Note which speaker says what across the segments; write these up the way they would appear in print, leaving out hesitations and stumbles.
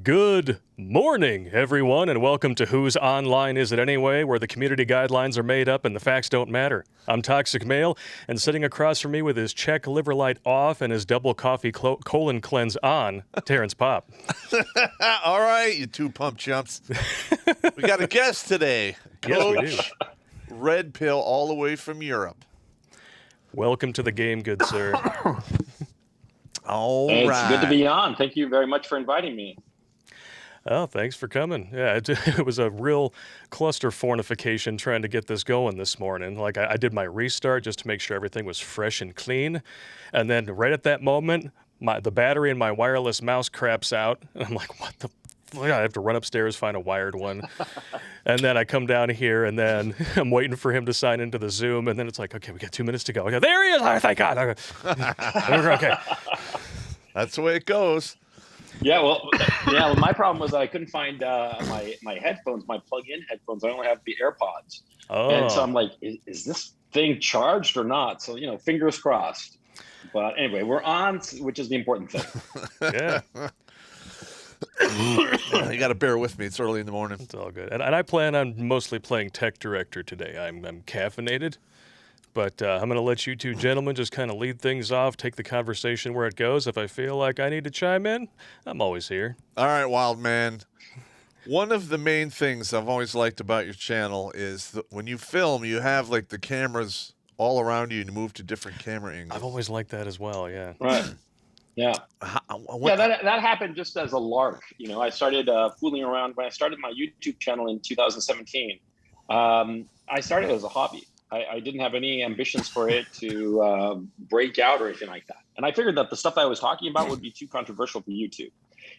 Speaker 1: Good morning, everyone, and welcome to Whose Online Is It Anyway, where the community guidelines are made up and the facts don't matter. I'm Toxic Male, and sitting across from me with his Czech liver light off and his double coffee colon cleanse on, Terrence Popp.
Speaker 2: All right, you two pump chumps. We got a guest today.
Speaker 1: Yes, we do.
Speaker 2: Red Pill all the way from Europe.
Speaker 1: Welcome to the game, good sir.
Speaker 2: All
Speaker 3: right.
Speaker 2: right.
Speaker 3: It's good to be on. Thank you very much for inviting me.
Speaker 1: Oh, thanks for coming. Yeah, it was a real cluster fornification trying to get this going this morning. Like, I did my restart just to make sure everything was fresh and clean. And then right at that moment, the battery in my wireless mouse craps out. And I'm like, what the I have to run upstairs, find a wired one. And then I come down here, and then I'm waiting for him to sign into the Zoom. And then it's like, okay, we got 2 minutes to go. Okay, there he is. Oh, thank God. Okay.
Speaker 2: That's the way it goes.
Speaker 3: Well, my problem was I couldn't find my headphones, my plug-in headphones. I only have the AirPods, and so
Speaker 1: Oh,
Speaker 3: I'm like, is this thing charged or not? So fingers crossed. But anyway, we're on, which is the important thing.
Speaker 1: yeah.
Speaker 2: You got to bear with me. It's early in the morning.
Speaker 1: It's all good. And I plan on mostly playing Tech Director today. I'm caffeinated, but I'm going to let you two gentlemen just kind of lead things off, take the conversation where it goes. If I feel like I need to chime in, I'm always here.
Speaker 2: All right, wild man. One of the main things I've always liked about your channel is that when you film, you have like the cameras all around you and move to different camera angles.
Speaker 1: I've always liked that as well, yeah.
Speaker 3: Right. Yeah. Yeah, that happened just as a lark. I started fooling around when I started my YouTube channel in 2017. I started as a hobby. I didn't have any ambitions for it to break out or anything like that. And I figured that the stuff I was talking about would be too controversial for YouTube.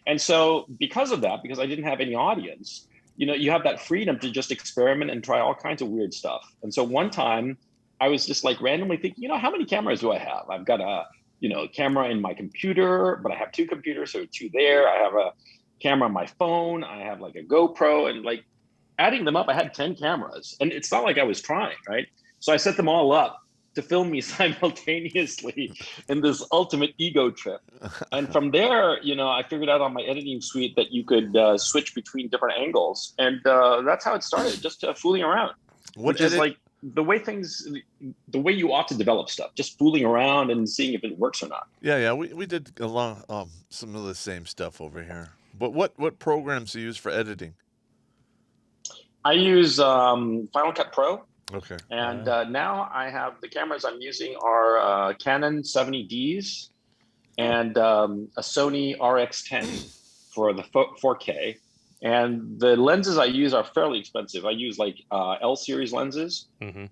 Speaker 3: And so because of that, because I didn't have any audience, you have that freedom to just experiment and try all kinds of weird stuff. And so one time I was just like randomly thinking, how many cameras do I have? I've got a camera in my computer, but I have two computers, so two there. I have a camera on my phone. I have like a GoPro, and like adding them up, I had 10 cameras, and it's not like I was trying, right? So I set them all up to film me simultaneously in this ultimate ego trip. And from there, I figured out on my editing suite that you could switch between different angles, and that's how it started, just fooling around, which is like the way you ought to develop stuff, just fooling around and seeing if it works or not.
Speaker 2: Yeah, we did some of the same stuff over here. But what programs do you use for editing?
Speaker 3: I use Final Cut Pro.
Speaker 2: Okay.
Speaker 3: And now I have the cameras I'm using are Canon 70Ds and a Sony RX10 for the 4K. And the lenses I use are fairly expensive. I use like L series lenses,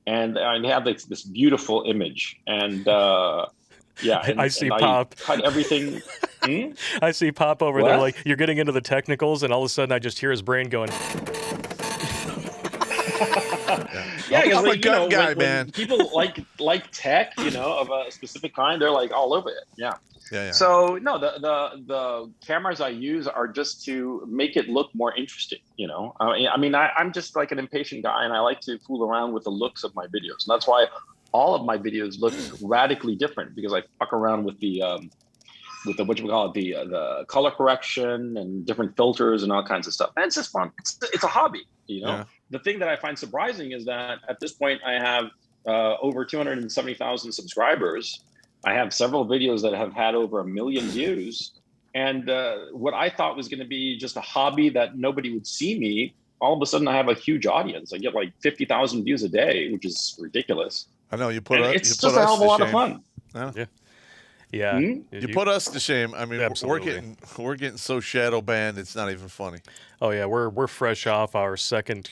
Speaker 3: and I have like this beautiful image. And
Speaker 1: I see Popp.
Speaker 3: I cut everything.
Speaker 1: I see Popp over there, like you're getting into the technicals, and all of a sudden I just hear his brain going.
Speaker 3: Yeah,
Speaker 2: I'm a gun guy, man.
Speaker 3: When people like tech, of a specific kind, they're like all over it. Yeah.
Speaker 2: Yeah.
Speaker 3: So no, the cameras I use are just to make it look more interesting. I'm just like an impatient guy, and I like to fool around with the looks of my videos, and that's why all of my videos look radically different, because I fuck around with the the color correction and different filters and all kinds of stuff. And it's just fun. It's a hobby.
Speaker 2: Yeah.
Speaker 3: The thing that I find surprising is that at this point I have over 270,000 subscribers. I have several videos that have had over 1 million views. And what I thought was going to be just a hobby that nobody would see me, all of a sudden I have a huge audience. I get like 50,000 views a day, which is ridiculous.
Speaker 2: I know
Speaker 3: it's just a hell of a lot of fun.
Speaker 1: Yeah.
Speaker 2: You put us to shame. I mean,
Speaker 1: Absolutely.
Speaker 2: we're getting so shadow banned. It's not even funny.
Speaker 1: Oh yeah, we're fresh off our second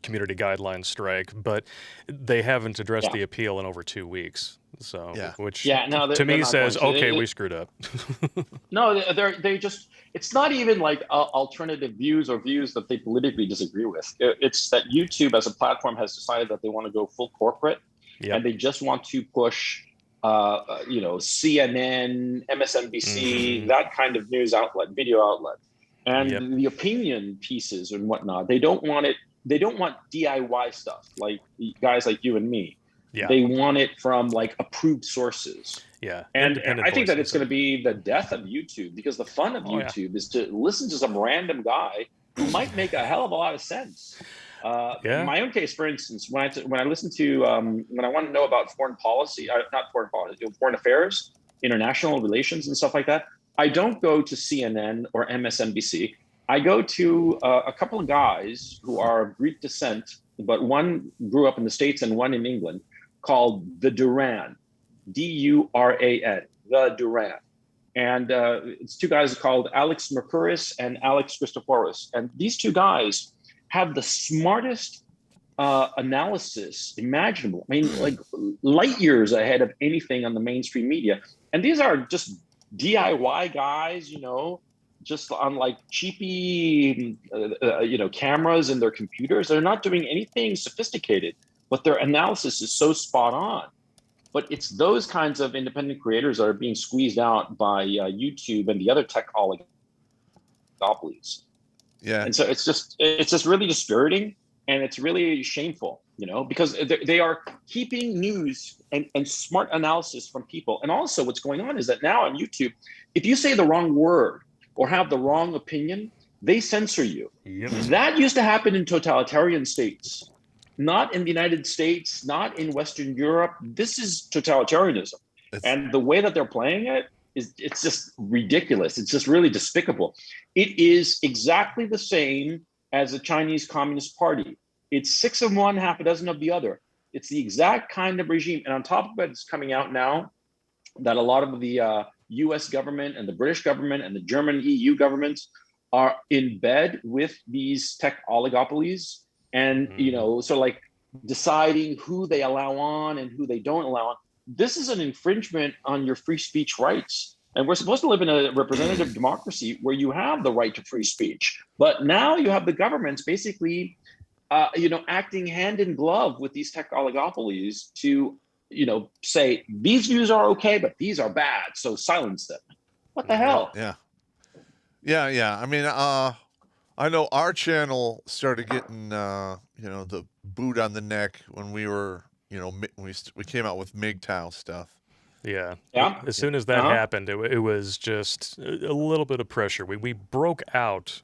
Speaker 1: community guideline strike, but they haven't addressed the appeal in over 2 weeks. So, which to me says, okay, we screwed up.
Speaker 3: No, they just, it's not even like alternative views or views that they politically disagree with. It's that YouTube as a platform has decided that they want to go full corporate, and they just want to push CNN, MSNBC, that kind of news outlet, video outlet, and the opinion pieces and whatnot. They don't want it. They don't want DIY stuff like guys like you and me. Yeah. They want it from like approved sources.
Speaker 1: Yeah.
Speaker 3: And I think that it's going to be the death of YouTube, because the fun of YouTube is to listen to some random guy who might make a hell of a lot of sense. In my own case, for instance, when I listen to when I want to know about foreign policy, not foreign policy, foreign affairs, international relations and stuff like that, I don't go to CNN or MSNBC. I go to a couple of guys who are of Greek descent, but one grew up in the States and one in England, called the Duran, Duran, the Duran. And it's two guys called Alex Mercouris and Alex Christoforos. And these two guys have the smartest analysis imaginable. I mean, like light years ahead of anything on the mainstream media. And these are just DIY guys, just on like cheapy, cameras in their computers. They're not doing anything sophisticated, but their analysis is so spot on. But it's those kinds of independent creators that are being squeezed out by YouTube and the other tech oligopolies.
Speaker 2: Yeah.
Speaker 3: And so it's just really dispiriting, and it's really shameful, because they are keeping news and smart analysis from people. And also what's going on is that now on YouTube, if you say the wrong word or have the wrong opinion, they censor you.
Speaker 1: Yep.
Speaker 3: That used to happen in totalitarian states, not in the United States, not in Western Europe. This is totalitarianism. And the way that they're playing it's just ridiculous. It's just really despicable. It is exactly the same as the Chinese Communist Party. It's 6 of one, half a dozen of the other. It's the exact kind of regime. And on top of it, it's coming out now that a lot of the US government and the British government and the German EU governments are in bed with these tech oligopolies, and sort of like deciding who they allow on and who they don't allow on. This is an infringement on your free speech rights. And we're supposed to live in a representative democracy where you have the right to free speech. But now you have the governments basically, acting hand in glove with these tech oligopolies to, say these views are okay, but these are bad, so silence them. What the hell?
Speaker 2: Yeah. I mean, I know our channel started getting, the boot on the neck when we were, we came out with MGTOW stuff.
Speaker 1: Yeah. As soon as that happened, it was just a little bit of pressure. We broke out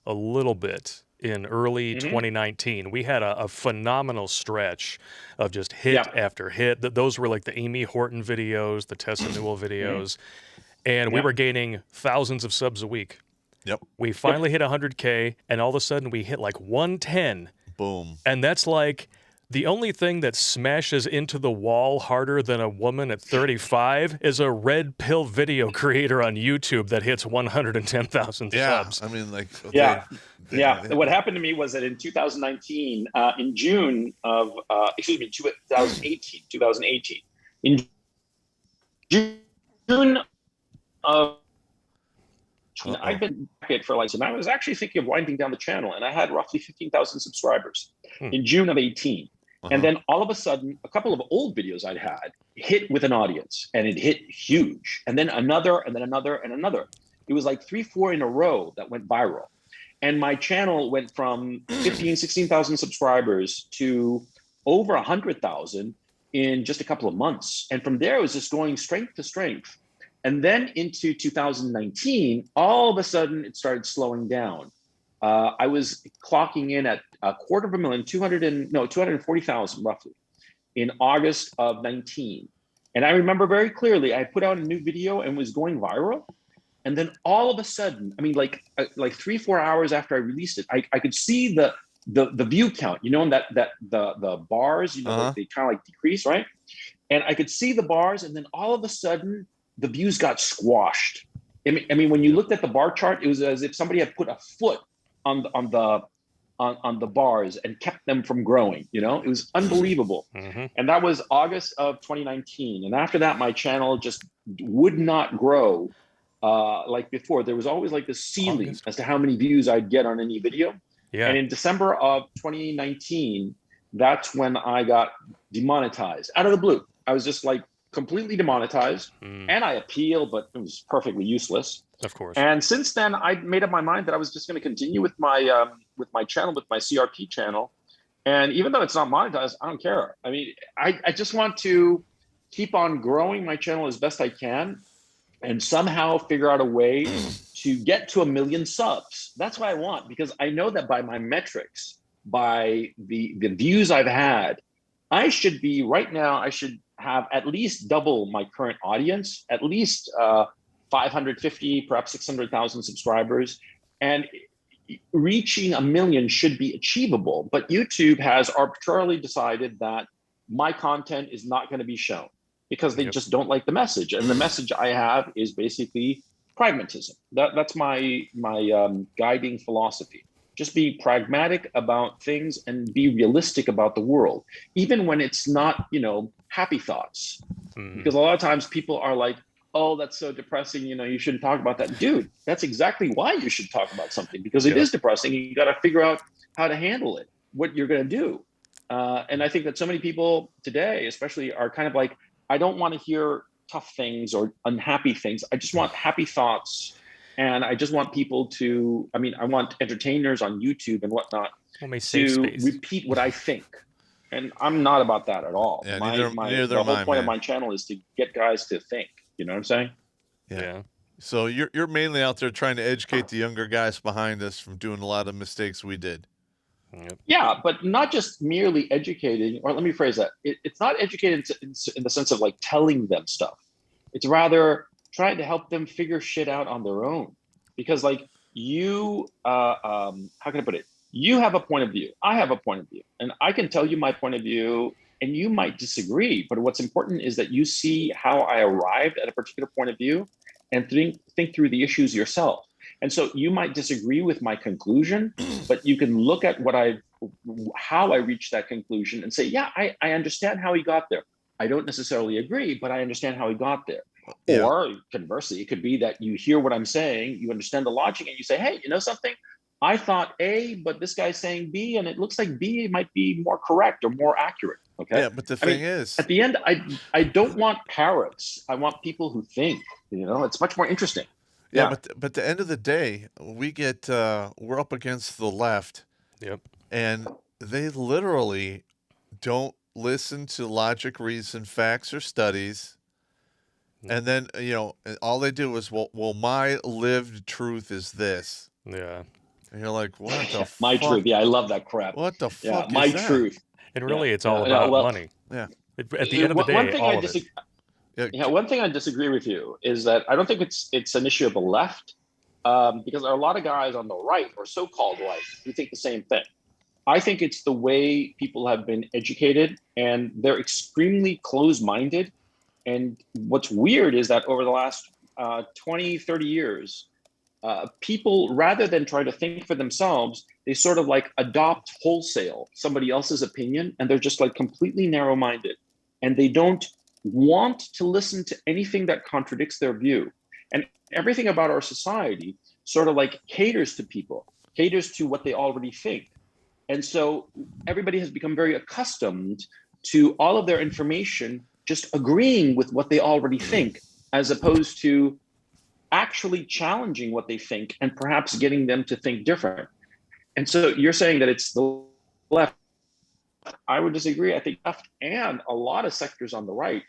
Speaker 1: a little bit in early 2019. We had a phenomenal stretch of just hit after hit. Those were like the Amy Horton videos, the Tessa Newell videos, and we were gaining thousands of subs a week.
Speaker 2: Yep.
Speaker 1: We finally hit 100K, and all of a sudden we hit like 110.
Speaker 2: Boom.
Speaker 1: And that's like the only thing that smashes into the wall harder than a woman at 35 is a red pill video creator on YouTube that hits 110,000 subs.
Speaker 2: I mean, like,
Speaker 3: What happened to me was that in 2019, in June of, 2018, in June of, I've been back for and I was actually thinking of winding down the channel, and I had roughly 15,000 subscribers in June of 18. And then all of a sudden, a couple of old videos I'd had hit with an audience, and it hit huge. And then another, and then another, and another. It was like 3, 4 in a row that went viral. And my channel went from 15, 16,000 subscribers to over 100,000 in just a couple of months. And from there, it was just going strength to strength. And then into 2019, all of a sudden, it started slowing down. I was clocking in at 250,000, 240,000 roughly in August of 19. And I remember very clearly, I put out a new video and was going viral. And then all of a sudden, I mean, like 3, 4 hours after I released it, I could see the view count, and that the bars, they kind of like decrease, right? And I could see the bars, and then all of a sudden, the views got squashed. I mean, when you looked at the bar chart, it was as if somebody had put a foot on the bars and kept them from growing. It was unbelievable. And that was August of 2019. And after that, my channel just would not grow like before. There was always like this ceiling as to how many views I'd get on any video. And in December of 2019, that's when I got demonetized out of the blue. I was just like completely demonetized, and I appealed, but it was perfectly useless.
Speaker 1: Of course.
Speaker 3: And since then, I made up my mind that I was just going to continue with my channel, with my CRP channel. And even though it's not monetized, I don't care. I mean, I just want to keep on growing my channel as best I can, and somehow figure out a way to get to 1 million subs. That's what I want, because I know that by my metrics, by the views I've had, I should be right now, I should have at least double my current audience, at least 550, perhaps 600,000 subscribers. And reaching 1 million should be achievable. But YouTube has arbitrarily decided that my content is not going to be shown because they just don't like the message. And the message I have is basically pragmatism. That's my guiding philosophy. Just be pragmatic about things and be realistic about the world, even when it's not, happy thoughts. Because a lot of times people are like, oh, that's so depressing, you shouldn't talk about that. Dude, that's exactly why you should talk about something, because it is depressing. You got to figure out how to handle it, what you're going to do. And I think that so many people today, especially, are kind of like, I don't want to hear tough things or unhappy things. I just want happy thoughts. And I just want people to, I want entertainers on YouTube and whatnot to repeat what I think. And I'm not about that at all.
Speaker 2: Yeah,
Speaker 3: The whole point of my channel is to get guys to think. You know what I'm saying?
Speaker 2: Yeah. So you're mainly out there trying to educate the younger guys behind us from doing a lot of mistakes we did.
Speaker 1: Yep.
Speaker 3: Yeah, but not just merely educating, or let me phrase that. It's not educated in the sense of like telling them stuff. It's rather trying to help them figure shit out on their own. Because like you, how can I put it? You have a point of view. I have a point of view. And I can tell you my point of view and you might disagree. But what's important is that you see how I arrived at a particular point of view and think through the issues yourself. And so you might disagree with my conclusion, but you can look at how I reached that conclusion and say, yeah, I understand how he got there. I don't necessarily agree, but I understand how he got there. Yeah. Or conversely, it could be that you hear what I'm saying, you understand the logic, and you say, hey, you know something? I thought A, but this guy's saying B, and it looks like B might be more correct or more accurate. Okay.
Speaker 2: Yeah, but the thing is,
Speaker 3: at the end, I don't want parrots. I want people who think. You know, it's much more interesting.
Speaker 2: Yeah, but at the end of the day, we're up against the left.
Speaker 1: Yep.
Speaker 2: And they literally don't listen to logic, reason, facts, or studies. And then, all they do is, well, my lived truth is this.
Speaker 1: Yeah.
Speaker 2: And you're like, what the fuck?
Speaker 3: My truth. Yeah, I love that crap.
Speaker 2: What the fuck is
Speaker 3: my
Speaker 2: that?
Speaker 3: truth.
Speaker 1: And really, it's all about money.
Speaker 2: Yeah.
Speaker 1: At the end of the day, all of it.
Speaker 3: One thing I disagree with you is that I don't think it's an issue of the left, because there are a lot of guys on the right, or so-called right, who think the same thing. I think it's the way people have been educated, and they're extremely closed-minded. And what's weird is that over the last 20, 30 years, people, rather than try to think for themselves, they sort of like adopt wholesale somebody else's opinion, and they're just like completely narrow-minded. And they don't want to listen to anything that contradicts their view. And everything about our society sort of like caters to people, caters to what they already think. And so everybody has become very accustomed to all of their information just agreeing with what they already think, as opposed to actually challenging what they think and perhaps getting them to think different. And so you're saying that it's the left. I would disagree. I think left and a lot of sectors on the right,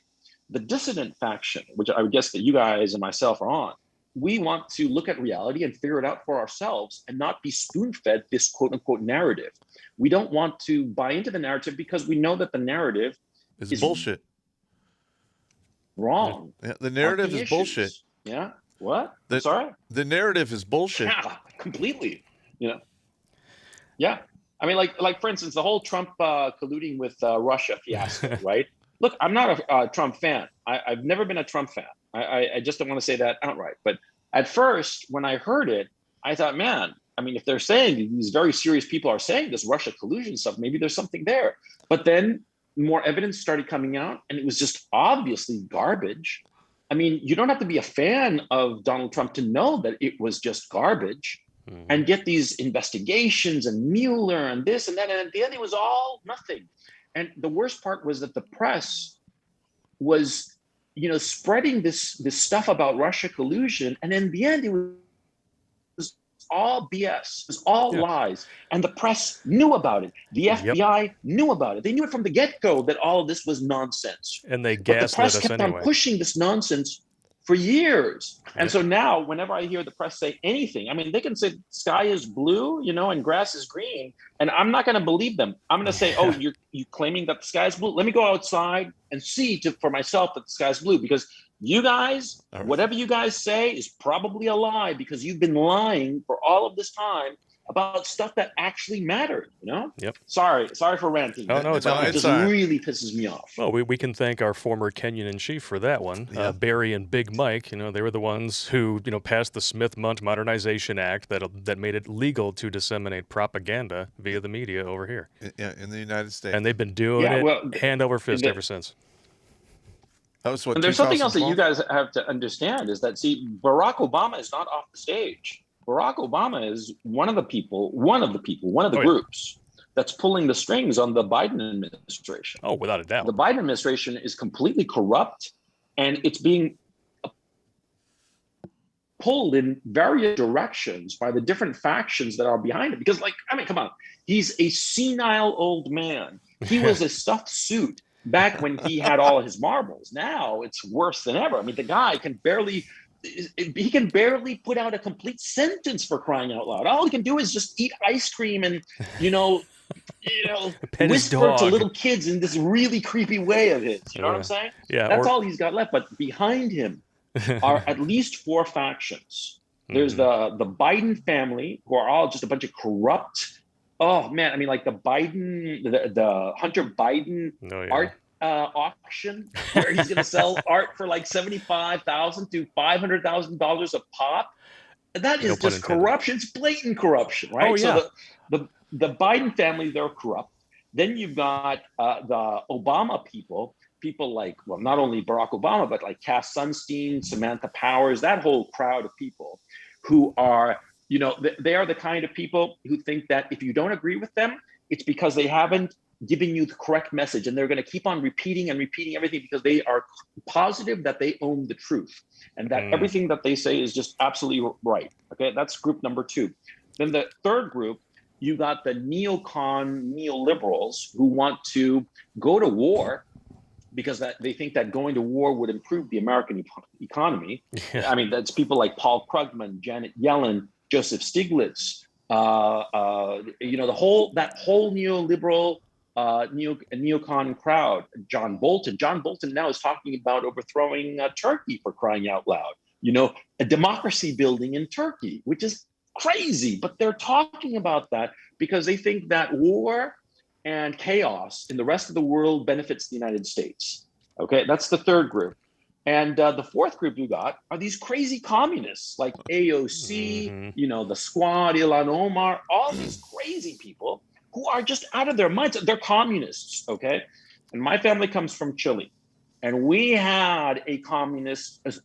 Speaker 3: the dissident faction, which I would guess that you guys and myself are on, we want to look at reality and figure it out for ourselves and not be spoon-fed this quote-unquote narrative. We don't want to buy into the narrative because we know that the narrative
Speaker 2: is bullshit.
Speaker 3: Wrong.
Speaker 2: Yeah, the narrative is bullshit.
Speaker 3: Yeah. What?
Speaker 2: Sorry? The narrative is bullshit.
Speaker 3: Yeah, completely. Yeah. I mean, like for instance, the whole Trump colluding with Russia fiasco, right? Look, I'm not a Trump fan. I've never been a Trump fan. I just don't want to say that outright. But at first, when I heard it, I thought, man, I mean, if they're saying these very serious people are saying this Russia collusion stuff, maybe there's something there. But then more evidence started coming out, and it was just obviously garbage. I mean, you don't have to be a fan of Donald Trump to know that it was just garbage. And get these investigations and Mueller and this and that. And at the end, it was all nothing. And the worst part was that the press was, spreading this stuff about Russia collusion. And in the end, it was all BS. It was all lies. And the press knew about it. The FBI knew about it. They knew it from the get-go that all of this was nonsense.
Speaker 1: And they
Speaker 3: gaslit us anyway. But the press kept on pushing this nonsense for years. And so now whenever I hear the press say anything, I mean, they can say sky is blue, and grass is green, and I'm not going to believe them. I'm going to say, oh, you're claiming that the sky is blue? Let me go outside and see for myself that the sky is blue, because you guys, whatever you guys say is probably a lie, because you've been lying for all of this time about stuff that actually mattered,
Speaker 1: Yep.
Speaker 3: Sorry for ranting.
Speaker 1: Oh, no,
Speaker 3: it just really pisses me off.
Speaker 1: Well, we can thank our former Kenyan-in-chief for that one. Barry and Big Mike, they were the ones who, passed the Smith-Mundt Modernization Act that made it legal to disseminate propaganda via the media over here.
Speaker 2: Yeah, in the United States.
Speaker 1: And they've been doing it hand over fist ever since.
Speaker 2: That was what.
Speaker 3: And there's something else that you guys have to understand is that, Barack Obama is not off the stage. Barack Obama is one of the groups that's pulling the strings on the Biden administration.
Speaker 1: Oh, without a doubt.
Speaker 3: The Biden administration is completely corrupt, and it's being pulled in various directions by the different factions that are behind it. Because, come on, he's a senile old man. He was a stuffed suit back when he had all his marbles. Now it's worse than ever. I mean, the guy can barely put out a complete sentence, for crying out loud. All he can do is just eat ice cream and, whisper to little kids in this really creepy way of his. You know what I'm saying?
Speaker 1: Yeah.
Speaker 3: That's all he's got left. But behind him are at least 4 factions. There's the Biden family, who are all just a bunch of corrupt. Oh man, I mean, like the Hunter Biden art auction, where he's going to sell art for like $75,000 to $500,000 a pop. That is just corruption. It's blatant corruption, right?
Speaker 1: Oh, yeah.
Speaker 3: So the Biden family, they're corrupt. Then you've got the Obama people like, well, not only Barack Obama, but like Cass Sunstein, Samantha Powers, that whole crowd of people who are, they are the kind of people who think that if you don't agree with them, it's because they haven't given you the correct message, and they're going to keep on repeating everything because they are positive that they own the truth and that everything that they say is just absolutely right. Okay, that's group number 2. Then the third group, you got the neoliberals who want to go to war because they think that going to war would improve the American economy. Yeah. I mean, that's people like Paul Krugman, Janet Yellen, Joseph Stiglitz, that whole neoliberal neocon crowd. John Bolton now is talking about overthrowing Turkey, for crying out loud. A democracy building in Turkey, which is crazy, but they're talking about that because they think that war and chaos in the rest of the world benefits the United States. Okay, that's the third group. And the fourth group you got are these crazy communists like AOC, the Squad, Ilhan Omar, all these crazy people who are just out of their minds. They're communists, okay? And my family comes from Chile. And we had a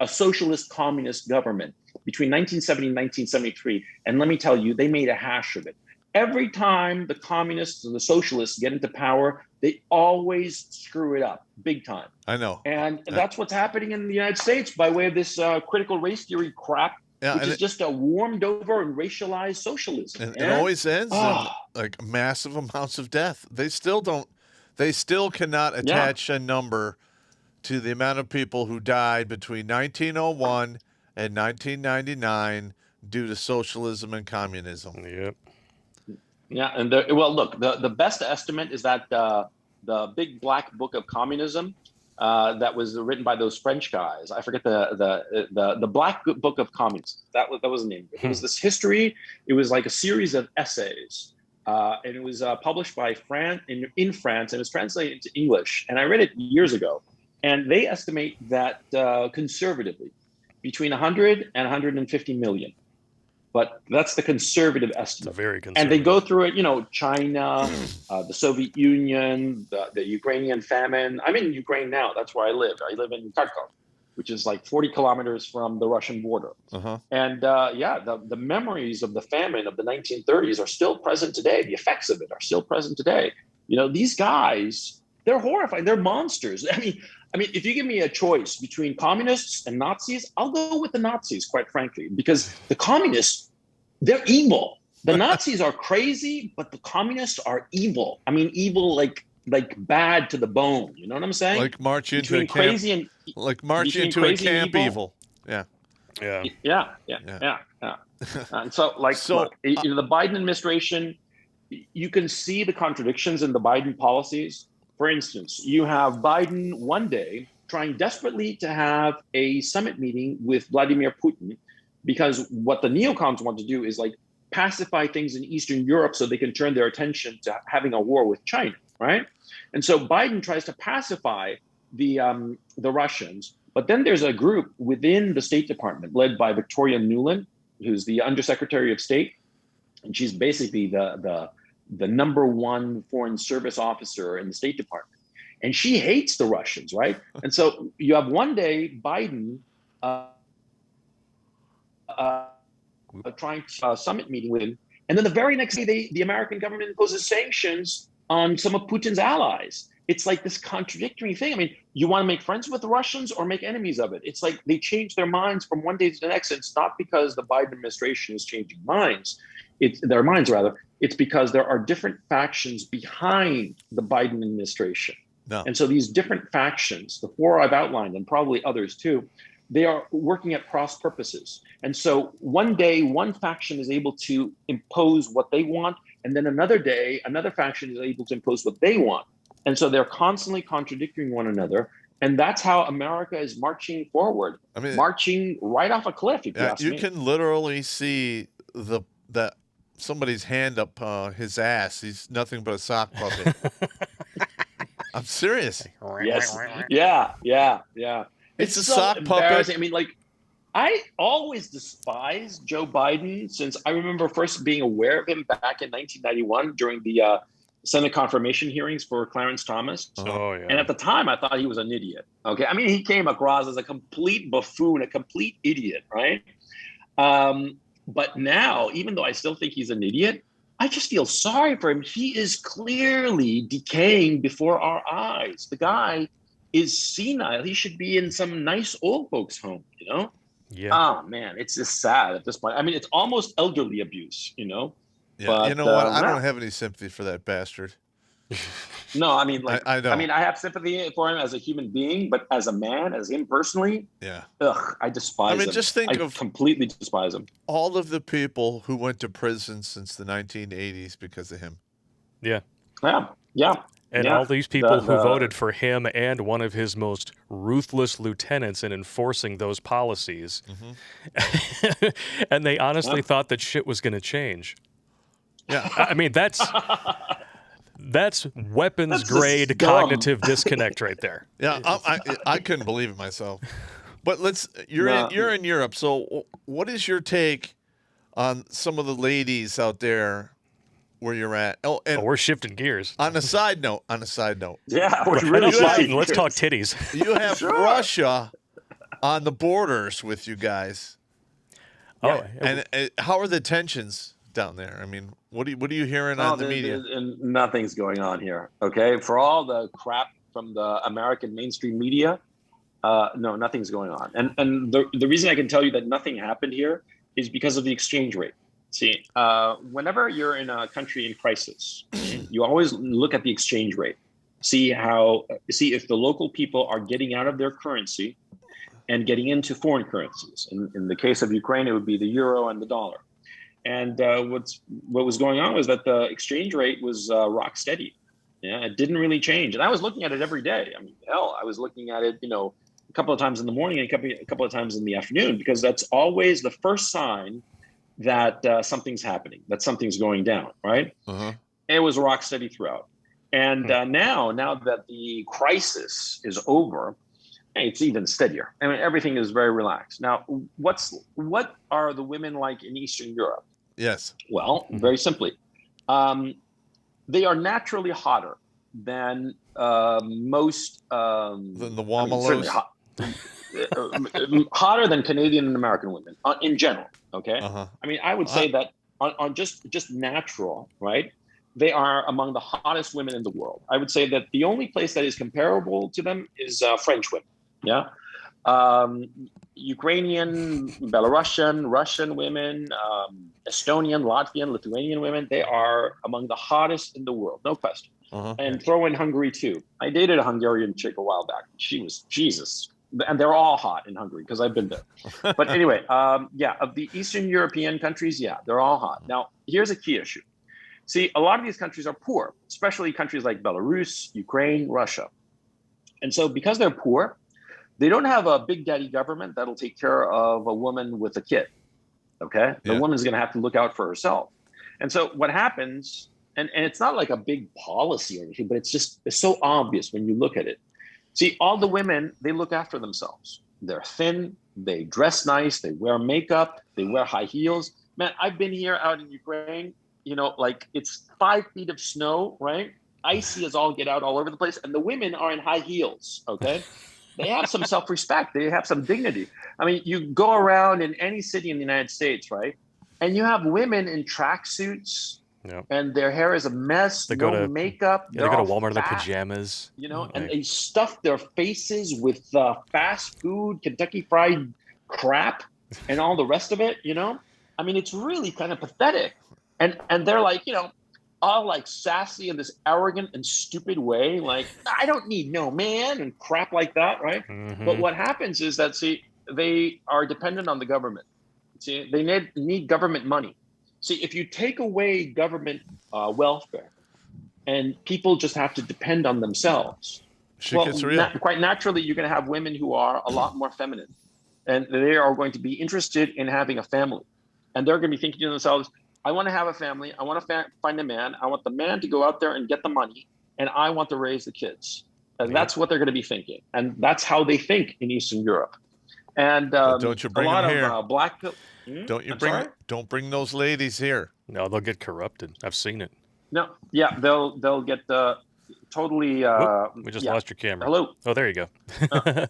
Speaker 3: socialist communist government between 1970 and 1973. And let me tell you, they made a hash of it. Every time the communists and the socialists get into power, they always screw it up big time.
Speaker 2: I know.
Speaker 3: And that's what's happening in the United States by way of this critical race theory crap, which is just a warmed over and racialized socialism.
Speaker 2: And it always ends in like massive amounts of death. They still cannot attach a number to the amount of people who died between 1901 and 1999 due to socialism and communism.
Speaker 1: Yep.
Speaker 3: Yeah, and the best estimate is that the big black book of communism that was written by those French guys. I forget the black book of communism. That was the name. It was this history. It was like a series of essays, and it was published by in France, and it was translated into English. And I read it years ago, and they estimate that conservatively between 100 and 150 million. But that's the conservative estimate.
Speaker 1: Very conservative.
Speaker 3: And they go through it, China, the Soviet Union, the Ukrainian famine. I'm in Ukraine now. That's where I live. I live in Kharkov, which is like 40 kilometers from the Russian border. Uh-huh. And the memories of the famine of the 1930s are still present today. The effects of it are still present today. These guys, they're horrifying. They're monsters. I mean, if you give me a choice between communists and Nazis, I'll go with the Nazis, quite frankly, because the communists, they're evil. The Nazis are crazy, but the communists are evil. I mean, evil like bad to the bone. You know what I'm saying?
Speaker 2: Like march into a camp. Evil. Yeah.
Speaker 3: And so, look, the Biden administration, you can see the contradictions in the Biden policies. For instance, you have Biden one day trying desperately to have a summit meeting with Vladimir Putin, because what the neocons want to do is pacify things in Eastern Europe so they can turn their attention to having a war with China, right? And so Biden tries to pacify the Russians, but then there's a group within the State Department led by Victoria Nuland, who's the Undersecretary of State, and she's basically the number one foreign service officer in the State Department. And she hates the Russians, right? And so you have one day Biden trying to summit meeting with him, And then the very next day, the American government imposes sanctions on some of Putin's allies. It's like this contradictory thing. I mean, you want to make friends with the Russians or make enemies of it? It's like they change their minds from one day to the next. It's not because the Biden administration is changing their minds rather. It's because there are different factions behind the Biden administration.
Speaker 2: No.
Speaker 3: And so these different factions, the four I've outlined, and probably others too, they are working at cross purposes. And so one day, one faction is able to impose what they want, and then another day, another faction is able to impose what they want. And so they're constantly contradicting one another. And that's how America is marching forward, marching right off a cliff, if you ask me.
Speaker 2: You can literally see that somebody's hand up his ass. He's nothing but a sock puppet. I'm serious.
Speaker 3: Yes. Yeah.
Speaker 2: It's a
Speaker 3: so
Speaker 2: sock puppet.
Speaker 3: I mean, like, I always despised Joe Biden since I remember first being aware of him back in 1991 during the Senate confirmation hearings for Clarence Thomas.
Speaker 1: Oh, yeah.
Speaker 3: And at the time, I thought he was an idiot. Okay. I mean, he came across as a complete buffoon, a complete idiot, right? But now, even though I still think he's an idiot, I just feel sorry for him. He is clearly decaying before our eyes. The guy is senile. He should be in some nice old folks' home, you know?
Speaker 1: Yeah.
Speaker 3: Oh, man, it's just sad at this point. I mean, it's almost elderly abuse, you know?
Speaker 2: Yeah,
Speaker 3: but,
Speaker 2: you know what? I don't have any sympathy for that bastard.
Speaker 3: No, I mean, like,
Speaker 2: I know.
Speaker 3: I mean, I have sympathy for him as a human being, but as a man, as him personally,
Speaker 2: yeah,
Speaker 3: I despise him.
Speaker 2: I mean, just think of
Speaker 3: completely despise him.
Speaker 2: All of the people who went to prison since the 1980s because of him.
Speaker 1: Yeah.
Speaker 3: Yeah.
Speaker 1: And all these people who voted for him and one of his most ruthless lieutenants in enforcing those policies. Mm-hmm. And they honestly thought that shit was going to change.
Speaker 2: Yeah.
Speaker 1: I mean, that's weapons-grade cognitive disconnect right there.
Speaker 2: Yeah, I couldn't believe it myself. But you're in Europe, so what is your take on some of the ladies out there where you're at? Oh,
Speaker 1: we're shifting gears.
Speaker 2: On a side note.
Speaker 3: Yeah, we're really
Speaker 1: Biden, let's talk titties.
Speaker 2: You have Russia on the borders with you guys.
Speaker 1: Oh,
Speaker 2: and how are the tensions down there? I mean, what are you hearing on the media?
Speaker 3: Nothing's going on here. Okay, for all the crap from the American mainstream media, no, nothing's going on. And the reason I can tell you that nothing happened here is because of the exchange rate. See, whenever you're in a country in crisis, you always look at the exchange rate, see if the local people are getting out of their currency and getting into foreign currencies. In the case of Ukraine, it would be the euro and the dollar. And what was going on was that the exchange rate was rock steady. Yeah, it didn't really change. And I was looking at it every day. I mean, hell, I was looking at it, a couple of times in the morning and a couple of times in the afternoon, because that's always the first sign that something's happening, that something's going down, right? Uh-huh. It was rock steady throughout. And now that the crisis is over, it's even steadier. I mean, everything is very relaxed. Now, what are the women like in Eastern Europe?
Speaker 2: Yes.
Speaker 3: Well, very simply, they are naturally hotter than most.
Speaker 2: Than the Wamalos?
Speaker 3: Hotter than Canadian and American women in general. Okay. Uh-huh. I mean, I would say that on just natural, right? They are among the hottest women in the world. I would say that the only place that is comparable to them is French women. Yeah. Ukrainian, Belarusian, Russian women, Estonian, Latvian, Lithuanian women, they are among the hottest in the world, no question. Uh-huh. And throw in Hungary too. I dated a Hungarian chick a while back. She was Jesus. And they're all hot in Hungary because I've been there. But anyway, of the Eastern European countries, they're all hot. Now, here's a key issue. See, a lot of these countries are poor, especially countries like Belarus, Ukraine, Russia. And so because they're poor, they don't have a big daddy government that'll take care of a woman with a kid. Okay? The woman's going to have to look out for herself. And so what happens, and it's not like a big policy or anything, but it's so obvious when you look at it. See, all the women, they look after themselves. They're thin, they dress nice, they wear makeup, they wear high heels. Man, I've been here out in Ukraine, like it's 5 feet of snow, right? Icy as all get out all over the place. And the women are in high heels, okay? They have some self-respect. They have some dignity. I mean, you go around in any city in the United States, right? And you have women in tracksuits,
Speaker 1: Yep.
Speaker 3: and their hair is a mess,
Speaker 1: They
Speaker 3: no
Speaker 1: go to
Speaker 3: makeup.
Speaker 1: Yeah, they go to
Speaker 3: They're all
Speaker 1: Walmart in their
Speaker 3: fat,
Speaker 1: pajamas.
Speaker 3: and they stuff their faces with fast food, Kentucky Fried crap, and all the rest of it. I mean, it's really kind of pathetic. And they're like, all like sassy in this arrogant and stupid way, like, I don't need no man and crap like that, right? But what happens is that, see, they are dependent on the government. See, they need government money. See, if you take away government welfare and people just have to depend on themselves,
Speaker 2: shit gets real.
Speaker 3: Quite naturally, you're going to have women who are a lot more feminine, and they are going to be interested in having a family. And they're going to be thinking to themselves, I want to have a family. I want to find a man. I want the man to go out there and get the money, and I want to raise the kids. And that's what they're going to be thinking. And that's how they think in Eastern Europe. And
Speaker 2: don't you bring
Speaker 3: a lot
Speaker 2: them here.
Speaker 3: of black.
Speaker 2: Don't bring those ladies here.
Speaker 1: No, they'll get corrupted. I've seen it.
Speaker 3: No, yeah, they'll get totally.
Speaker 1: We just lost your camera.
Speaker 3: Hello.
Speaker 1: Oh, there you go.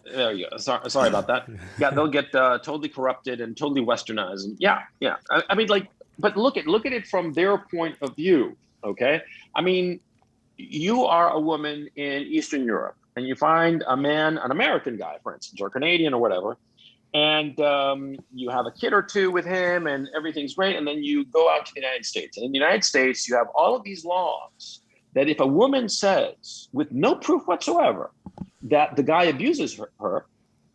Speaker 3: There you go. Sorry about that. Yeah, they'll get totally corrupted and totally westernized. And yeah. I mean, like, but look at it from their point of view. Okay, I mean, you are a woman in Eastern Europe, and you find a man, an American guy, for instance, or Canadian or whatever, and you have a kid or two with him, and everything's great, and then you go out to the United States. And in the United States, you have all of these laws that if a woman says, with no proof whatsoever, that the guy abuses her,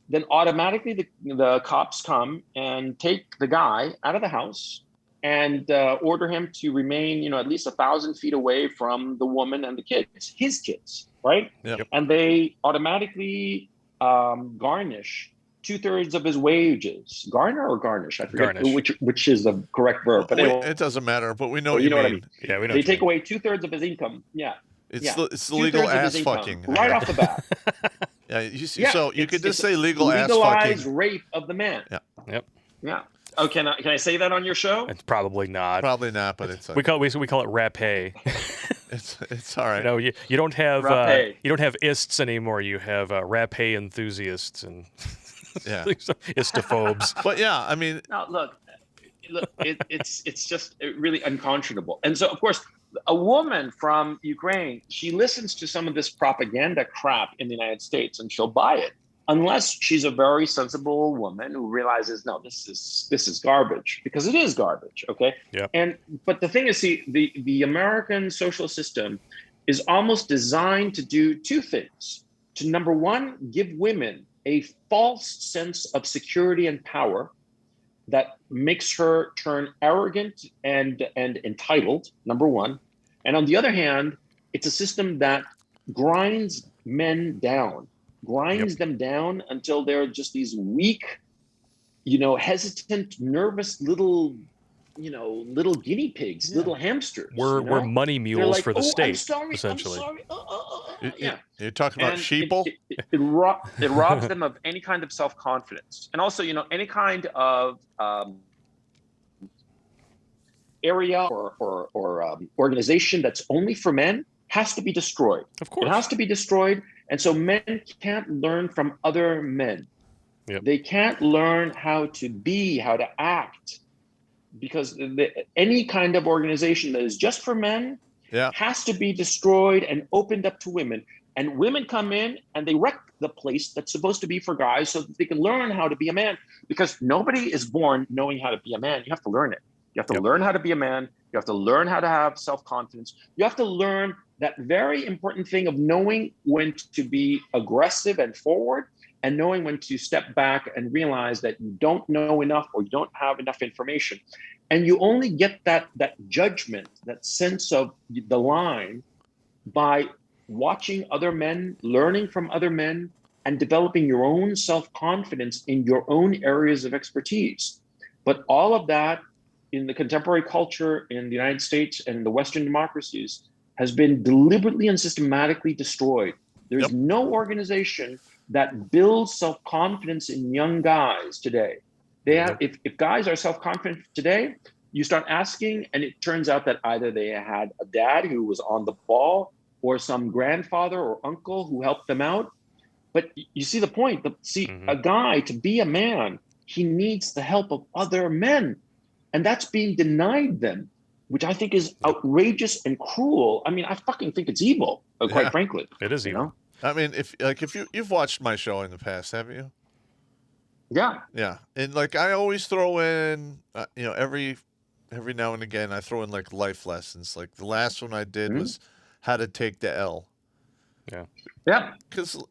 Speaker 3: then automatically the cops come and take the guy out of the house and order him to remain, at least 1,000 feet away from the woman and the kids, his kids, right?
Speaker 2: Yep.
Speaker 3: And they automatically garnish 2/3 of his wages. Garner or garnish? I forget which is the correct verb. But anyway,
Speaker 2: it doesn't matter. But we know what
Speaker 3: you
Speaker 2: you
Speaker 3: know
Speaker 2: mean.
Speaker 3: what I mean.
Speaker 1: Yeah, we know.
Speaker 3: They take away 2/3 of his income. Yeah.
Speaker 2: It's the legal ass fucking
Speaker 3: right off the bat.
Speaker 2: Yeah, so you could just say legal ass fucking.
Speaker 3: Legalized rape of the man.
Speaker 2: Yeah.
Speaker 1: Yep.
Speaker 3: Yeah. Oh, can I say that on your show?
Speaker 1: It's probably not.
Speaker 2: Probably not, but it's
Speaker 1: we call it rapé.
Speaker 2: it's all right.
Speaker 1: You don't have ists anymore. You have rapé enthusiasts and istophobes.
Speaker 2: But yeah, I mean,
Speaker 3: now look, it's just really unconscionable. And so, of course, a woman from Ukraine, she listens to some of this propaganda crap in the United States, and she'll buy it, unless she's a very sensible woman who realizes, no, this is garbage, because it is garbage. Okay.
Speaker 1: Yeah.
Speaker 3: But the thing is, see, the American social system is almost designed to do two things. To, number one, give women a false sense of security and power that makes her turn arrogant and entitled, number one. And on the other hand, it's a system that grinds men down, them down until they're just these weak, hesitant, nervous little guinea pigs, little hamsters.
Speaker 1: We're money mules
Speaker 3: like,
Speaker 1: for the state,
Speaker 3: I'm sorry,
Speaker 1: essentially.
Speaker 3: Yeah.
Speaker 2: You're talking about sheeple?
Speaker 3: It robs them of any kind of self-confidence. And also, any kind of area or organization that's only for men has to be destroyed.
Speaker 1: Of course.
Speaker 3: It has to be destroyed. And so men can't learn from other men.
Speaker 1: Yep.
Speaker 3: They can't learn how to be, how to act, because any kind of organization that is just for men has to be destroyed and opened up to women. And women come in and they wreck the place that's supposed to be for guys so that they can learn how to be a man, because nobody is born knowing how to be a man. You have to learn it. You have to learn how to be a man. You have to learn how to have self-confidence. You have to learn that very important thing of knowing when to be aggressive and forward, and knowing when to step back and realize that you don't know enough or you don't have enough information. And you only get that judgment, that sense of the line, by watching other men, learning from other men, and developing your own self-confidence in your own areas of expertise. But all of that in the contemporary culture in the United States and the Western democracies has been deliberately and systematically destroyed. There's no organization that builds self-confidence in young guys today. They have, if guys are self-confident today, you start asking, and it turns out that either they had a dad who was on the ball, or some grandfather or uncle who helped them out. But you see the point. A guy, to be a man, he needs the help of other men. And that's being denied them, which I think is outrageous and cruel. I mean, I fucking think it's evil, quite frankly.
Speaker 1: It is evil.
Speaker 3: Know?
Speaker 2: I mean, if you've watched my show in the past, haven't you?
Speaker 3: Yeah.
Speaker 2: Yeah. And like I always throw in, every now and again, I throw in like life lessons. Like the last one I did was how to take the L.
Speaker 1: Yeah.
Speaker 3: Yeah.
Speaker 2: Because,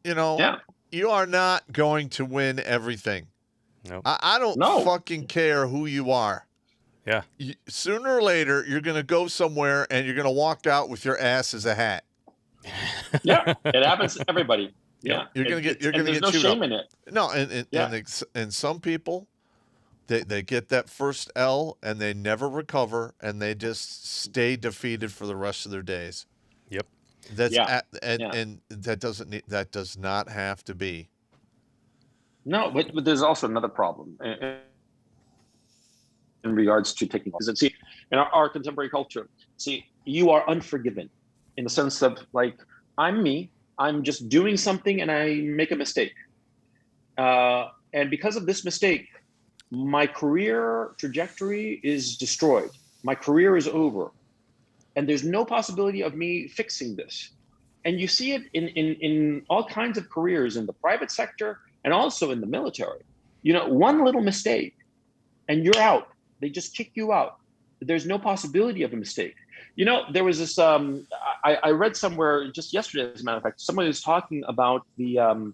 Speaker 2: you are not going to win everything.
Speaker 1: Nope.
Speaker 2: I don't fucking care who you are.
Speaker 1: Yeah.
Speaker 2: Sooner or later, you're going to go somewhere and you're going to walk out with your ass as a hat.
Speaker 3: Yeah. It happens to everybody. Yeah.
Speaker 2: You're going to get chewed up.
Speaker 3: There's no shame in it.
Speaker 2: No. And some people, they get that first L and they never recover and they just stay defeated for the rest of their days.
Speaker 1: Yep.
Speaker 2: And that does not have to be.
Speaker 3: No, but there's also another problem in regards to taking losses. See, in our contemporary culture, you are unforgiven in the sense of like, I'm me, I'm just doing something and I make a mistake. And because of this mistake, my career trajectory is destroyed. My career is over. And there's no possibility of me fixing this. And you see it in all kinds of careers in the private sector and also in the military. One little mistake and you're out. They just kick you out. There's no possibility of a mistake. There was this, I read somewhere just yesterday, as a matter of fact, someone was talking about the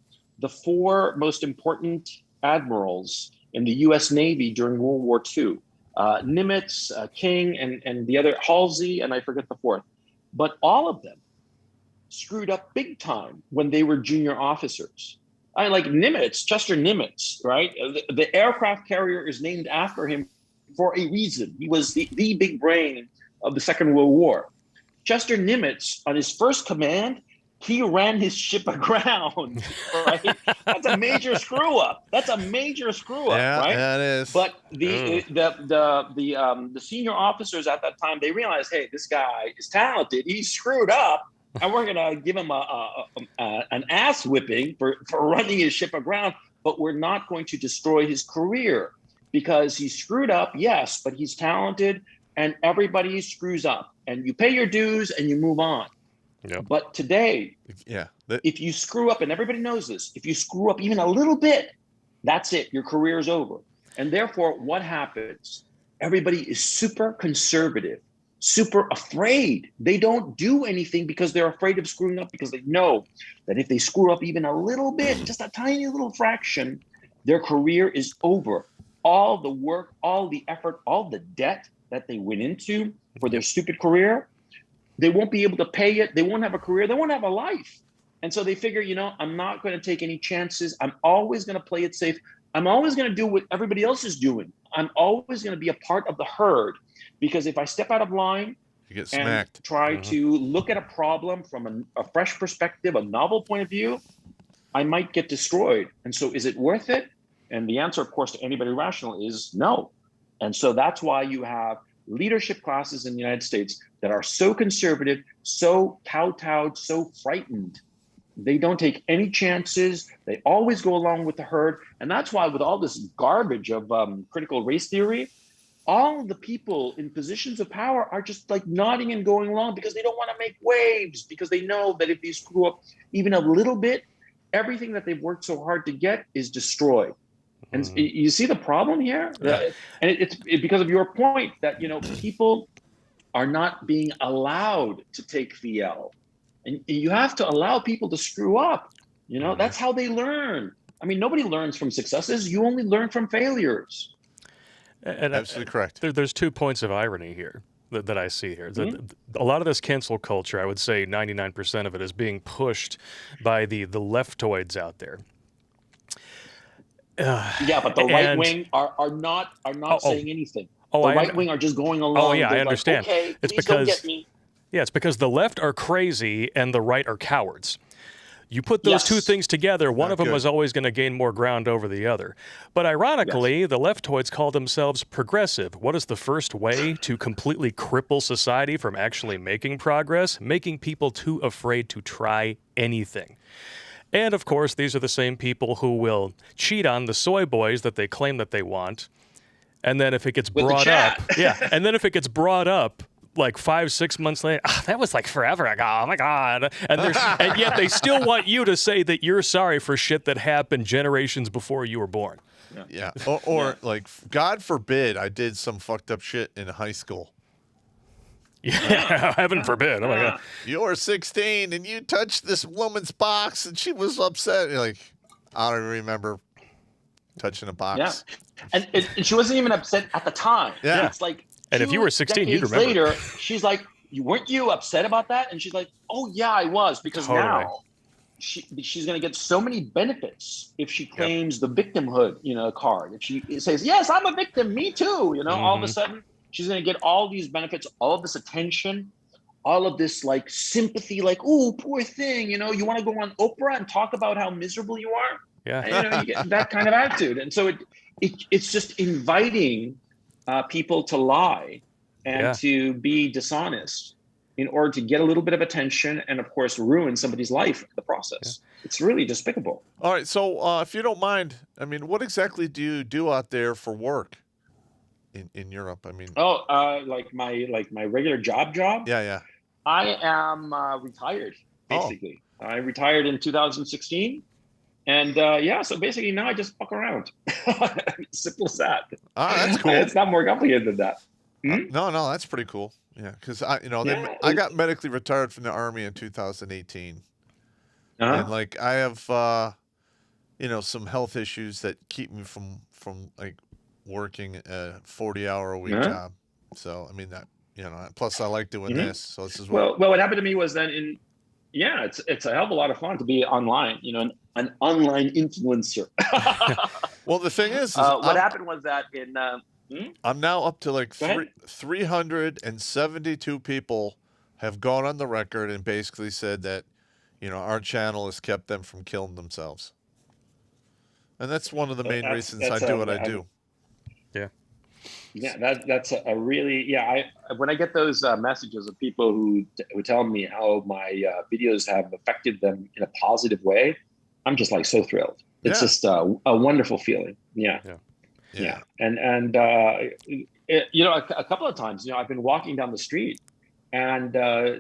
Speaker 3: 4 most important admirals in the U.S. Navy during World War II. Nimitz, King, and the other, Halsey, and I forget the 4th. But all of them screwed up big time when they were junior officers. I like Nimitz, Chester Nimitz, right? The aircraft carrier is named after him for a reason. He was the big brain of the Second World War. Chester Nimitz, on his first command, he ran his ship aground, right? That's a major screw up. Right?
Speaker 2: Yeah, that is.
Speaker 3: But the senior officers at that time, they realized, hey, this guy is talented. He's screwed up, and we're gonna give him an ass whipping for running his ship aground. But we're not going to destroy his career because he screwed up, yes, but he's talented, and everybody screws up, and you pay your dues and you move on.
Speaker 1: Yep.
Speaker 3: But today, if you screw up, and everybody knows this, if you screw up even a little bit, that's it. Your career is over. And therefore, what happens? Everybody is super conservative, super afraid. They don't do anything because they're afraid of screwing up, because they know that if they screw up even a little bit, just a tiny little fraction, their career is over. All the work, all the effort, all the debt that they went into for their stupid career, they won't be able to pay it. They won't have a career. They won't have a life. And so they figure, I'm not going to take any chances. I'm always going to play it safe. I'm always going to do what everybody else is doing. I'm always going to be a part of the herd, because if I step out of line
Speaker 2: you get smacked.
Speaker 3: And try to look at a problem from a fresh perspective, a novel point of view, I might get destroyed. And so is it worth it? And the answer, of course, to anybody rational is no. And so that's why you have leadership classes in the United States that are so conservative, so kowtowed, so frightened. They don't take any chances. They always go along with the herd. And that's why with all this garbage of critical race theory, all the people in positions of power are just like nodding and going along because they don't want to make waves, because they know that if they screw up even a little bit, everything that they've worked so hard to get is destroyed. And you see the problem here?
Speaker 1: Yeah.
Speaker 3: And it's because of your point that, people are not being allowed to take the L. And you have to allow people to screw up. That's how they learn. I mean, nobody learns from successes. You only learn from failures.
Speaker 1: And
Speaker 2: absolutely correct.
Speaker 1: There's 2 points of irony here that I see here. A lot of this cancel culture, I would say 99% of it, is being pushed by the leftoids out there.
Speaker 3: But the right wing are not saying anything. The right wing are just going along.
Speaker 1: Oh yeah, I understand.
Speaker 3: Like, okay,
Speaker 1: it's
Speaker 3: please don't get me.
Speaker 1: Yeah, it's because the left are crazy and the right are cowards. You put those two things together, one of them is always going to gain more ground over the other. But ironically, the leftoids call themselves progressive. What is the first way to completely cripple society from actually making progress? Making people too afraid to try anything. And, of course, these are the same people who will cheat on the soy boys that they claim that they want, And then if it gets
Speaker 3: With the
Speaker 1: brought up,
Speaker 3: chat.
Speaker 1: and then if it gets brought up like 5-6 months later, that was like forever ago. Oh my God. And yet they still want you to say that you're sorry for shit that happened generations before you were born.
Speaker 2: Yeah. Or like, God forbid I did some fucked up shit in high school.
Speaker 1: Yeah, heaven forbid. Oh my God.
Speaker 2: You're 16 and you touched this woman's box and she was upset. You're like, I don't even remember touching a box.
Speaker 3: Yeah. And she wasn't even upset at the time.
Speaker 2: Yeah.
Speaker 3: It's like,
Speaker 1: And if you were 16, you'd
Speaker 3: decades
Speaker 1: remember.
Speaker 3: later, she's like, weren't you upset about that? And she's like, oh yeah, I was, because now she's going to get so many benefits if she claims the victimhood, card. If she says, yes, I'm a victim, me too, all of a sudden she's going to get all these benefits, all of this attention, all of this like sympathy, like, oh, poor thing, you want to go on Oprah and talk about how miserable you are?
Speaker 1: Yeah.
Speaker 3: And, you get that kind of attitude. And so it's just inviting people to lie and to be dishonest in order to get a little bit of attention and, of course, ruin somebody's life in the process. Yeah. It's really despicable.
Speaker 2: All right. So if you don't mind, I mean, what exactly do you do out there for work in Europe? I mean,
Speaker 3: like my regular job?
Speaker 2: Yeah.
Speaker 3: I am retired, basically. I retired in 2016. And so basically now I just fuck around. Simple as that.
Speaker 2: Oh, that's cool.
Speaker 3: It's not more complicated than that.
Speaker 2: No, that's pretty cool. Yeah, because I got medically retired from the Army in 2018, and like I have some health issues that keep me from like working a 40-hour-a-week job. So I mean that plus I like doing this. So this is
Speaker 3: well, what happened to me was then it's a hell of a lot of fun to be online. An online influencer.
Speaker 2: Well, the thing is
Speaker 3: what happened was that in.
Speaker 2: I'm now up to like 372 people have gone on the record and basically said that, our channel has kept them from killing themselves. And that's one of the main reasons I do what I do.
Speaker 1: Yeah.
Speaker 3: Yeah, that's a really, when I get those messages of people who tell me how my videos have affected them in a positive way, I'm just like so thrilled. It's just a wonderful feeling. Yeah. And a couple of times, I've been walking down the street and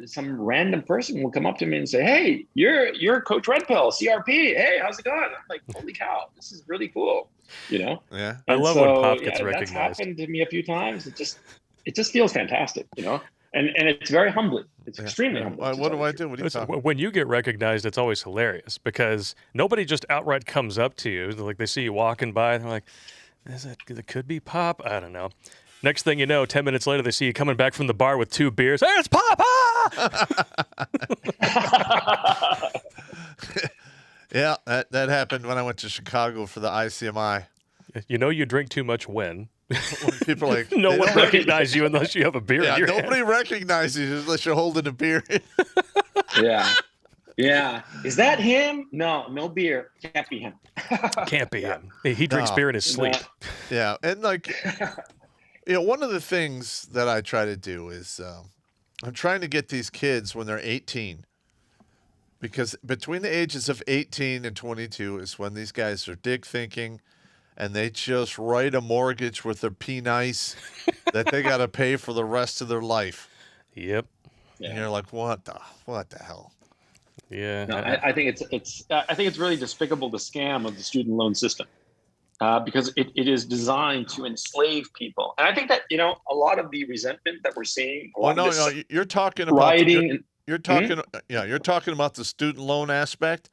Speaker 3: some random person will come up to me and say, hey, you're Coach Red Pill, CRP. Hey, how's it going? I'm like, holy cow, this is really cool.
Speaker 2: Yeah.
Speaker 1: I love when Popp gets recognized.
Speaker 3: That's happened to me a few times. It just feels fantastic, and it's very humbling. It's extremely humbling.
Speaker 2: What do I do? What are you talking about?
Speaker 1: When you get recognized, it's always hilarious because nobody just outright comes up to you. Like they see you walking by and they're like, it could be Popp? I don't know. Next thing you know, 10 minutes later, they see you coming back from the bar with 2 beers. Hey, it's Popp!
Speaker 2: Yeah, that happened when I went to Chicago for the ICMI.
Speaker 1: You drink too much when
Speaker 2: people are like,
Speaker 1: no one recognizes you unless you have a beer in your hand.
Speaker 2: Nobody recognizes you unless you're holding a beer.
Speaker 3: Yeah. Is that him? No beer. Can't be him.
Speaker 1: Can't be him. He drinks beer in his sleep.
Speaker 2: Yeah, and like, one of the things that I try to do is I'm trying to get these kids when they're 18, because between the ages of 18 and 22 is when these guys are dick thinking, and they just write a mortgage with their P-Nice that they got to pay for the rest of their life.
Speaker 1: Yep.
Speaker 2: And you're like, what the hell?
Speaker 1: Yeah.
Speaker 3: No, I think it's really despicable, the scam of the student loan system, because it is designed to enslave people. And I think that a lot of the resentment that we're seeing.
Speaker 2: You're talking about you're talking about the student loan aspect.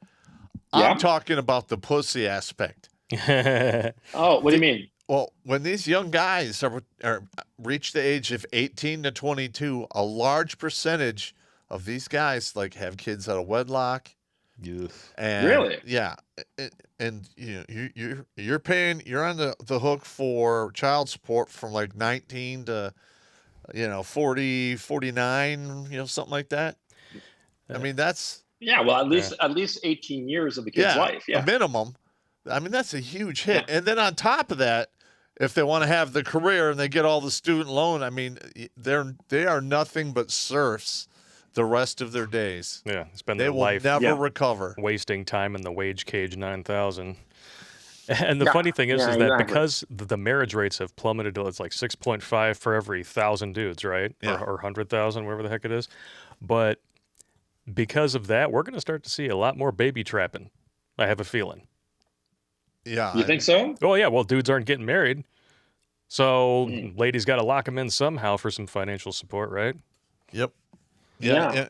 Speaker 2: I'm talking about the pussy aspect.
Speaker 3: Oh, what do you mean?
Speaker 2: Well, when these young guys are reach the age of 18 to 22, a large percentage of these guys like have kids out of wedlock.
Speaker 1: Yes.
Speaker 2: And,
Speaker 3: really?
Speaker 2: Yeah. And you're paying, you're on the hook for child support from like 19 to 40, 49, something like that. I mean, that's
Speaker 3: well, at least 18 years of the kid's life. Yeah.
Speaker 2: A minimum. I mean, that's a huge hit. Yeah. And then on top of that, if they want to have the career and they get all the student loan, I mean, they are nothing but serfs the rest of their days.
Speaker 1: Yeah, spend their life
Speaker 2: never recover,
Speaker 1: wasting time in the wage cage 9,000. And the
Speaker 3: Yeah,
Speaker 1: funny thing is
Speaker 3: yeah,
Speaker 1: that
Speaker 3: exactly.
Speaker 1: because the marriage rates have plummeted to it's like 6.5 for every 1,000 dudes, right?
Speaker 2: Yeah.
Speaker 1: Or 100,000, whatever the heck it is. But because of that, we're going to start to see a lot more baby trapping. I have a feeling.
Speaker 2: Yeah.
Speaker 3: You think so?
Speaker 1: Oh yeah, well, dudes aren't getting married, so
Speaker 3: Mm.
Speaker 1: ladies got to lock them in somehow for some financial support, right?
Speaker 2: Yep.
Speaker 3: Yeah.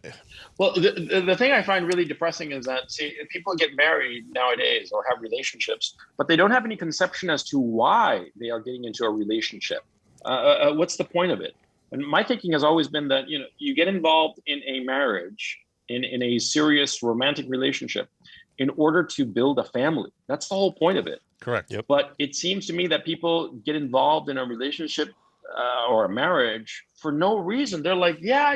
Speaker 3: Well, the thing I find really depressing is that, see, people get married nowadays or have relationships, but they don't have any conception as to why they are getting into a relationship. What's the point of it? And my thinking has always been that, you get involved in a marriage, in a serious romantic relationship, in order to build a family. That's the whole point of it.
Speaker 2: Correct.
Speaker 1: Yep.
Speaker 3: But it seems to me that people get involved in a relationship or a marriage for no reason. They're like, yeah,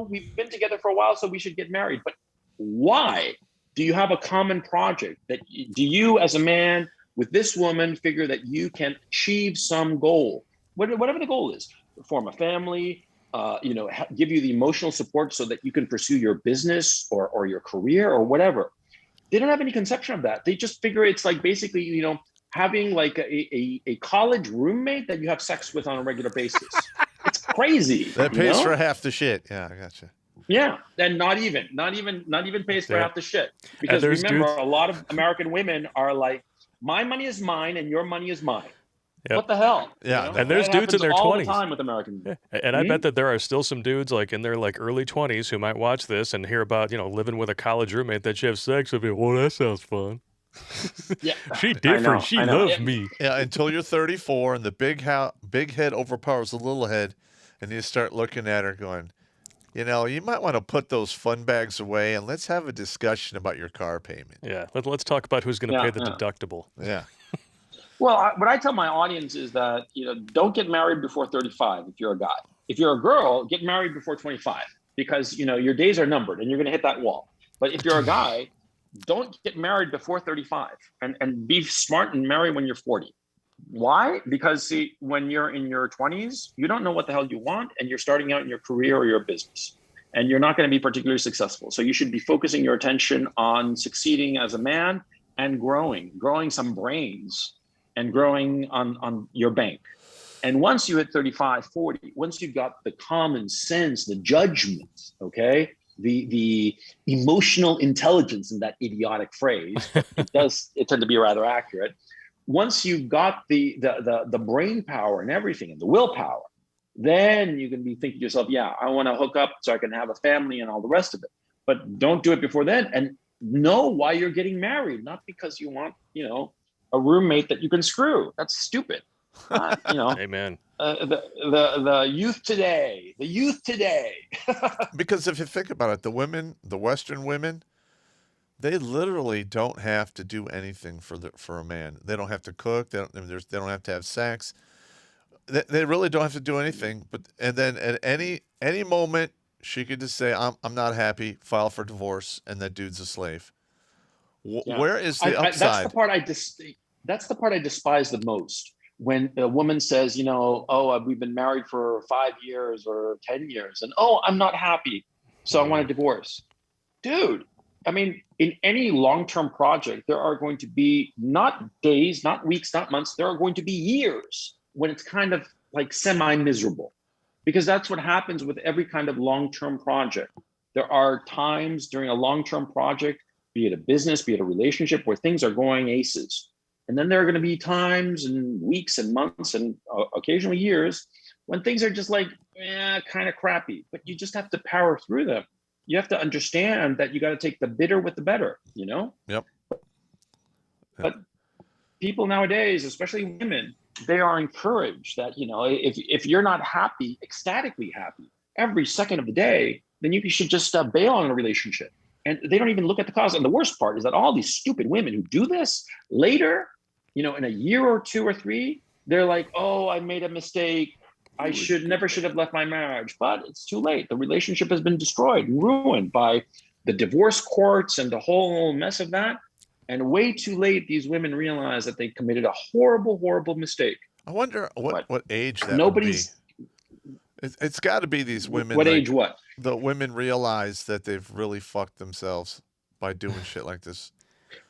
Speaker 3: we've been together for a while, so we should get married. But why? Do you have a common project? Do you, as a man with this woman, figure that you can achieve some goal, whatever the goal is, form a family, give you the emotional support so that you can pursue your business or your career or whatever? They don't have any conception of that. They just figure it's like basically, having like a college roommate that you have sex with on a regular basis. It's crazy.
Speaker 2: That pays for half the shit. Yeah, I gotcha.
Speaker 3: Yeah, and not even pays for half the shit. Because remember, a lot of American women are like, my money is mine and your money is mine.
Speaker 1: Yep.
Speaker 3: What the hell?
Speaker 2: Yeah,
Speaker 1: and there's dudes in their 20s
Speaker 3: all the time with American women.
Speaker 1: Yeah. And I bet that there are still some dudes like in their like early 20s who might watch this and hear about living with a college roommate that you have sex with. Well, that sounds fun.
Speaker 3: Yeah,
Speaker 1: she different. She loves me.
Speaker 2: Yeah, until you're 34 and the big head overpowers the little head, and you start looking at her going, you might want to put those fun bags away and let's have a discussion about your car payment.
Speaker 1: Yeah, let's talk about who's going to pay the deductible.
Speaker 2: Yeah.
Speaker 3: Well, what I tell my audience is that don't get married before 35 if you're a guy. If you're a girl, get married before 25 because your days are numbered and you're going to hit that wall. But if you're a guy, don't get married before 35 and be smart and marry when you're 40. Why? Because see, when you're in your 20s, you don't know what the hell you want and you're starting out in your career or your business and you're not going to be particularly successful. So you should be focusing your attention on succeeding as a man and growing some brains and growing on your bank. And once you hit 35, 40, once you've got the common sense, the judgment, okay, the emotional intelligence in that idiotic phrase, it tend to be rather accurate. Once you've got the brain power and everything and the willpower, then you can be thinking to yourself, yeah, I want to hook up so I can have a family and all the rest of it. But don't do it before then. And know why you're getting married, not because you want, a roommate that you can screw. That's stupid.
Speaker 1: Amen.
Speaker 3: The youth today.
Speaker 2: Because if you think about it, the Western women, they literally don't have to do anything for a man. They don't have to cook. They don't have to have sex. They really don't have to do anything. And then at any moment, she could just say, "I'm not happy," file for divorce, and that dude's a slave. Where is the upside?
Speaker 3: That's the part I despise the most. When a woman says, we've been married for 5 years or 10 years, and I'm not happy, so I want a divorce. Dude, I mean, in any long-term project, there are going to be not days, not weeks, not months, there are going to be years when it's kind of like semi-miserable. Because that's what happens with every kind of long-term project. There are times during a long-term project, be it a business, be it a relationship, where things are going aces. And then there are going to be times and weeks and months and occasionally years when things are just like, kind of crappy. But you just have to power through them. You have to understand that you got to take the bitter with the better,
Speaker 2: Yep.
Speaker 3: But people nowadays, especially women, they are encouraged that, if you're not happy, ecstatically happy every second of the day, then you should just bail on a relationship. And they don't even look at the cause. And the worst part is that all these stupid women who do this later, in a year or 2 or 3, they're like, oh, I made a mistake. I never should have left my marriage. But it's too late. The relationship has been destroyed, ruined by the divorce courts and the whole mess of that. And way too late, these women realize that they committed a horrible, horrible mistake.
Speaker 2: I wonder what age that would be. It's got to be these women.
Speaker 3: What age
Speaker 2: The women realize that they've really fucked themselves by doing shit like this.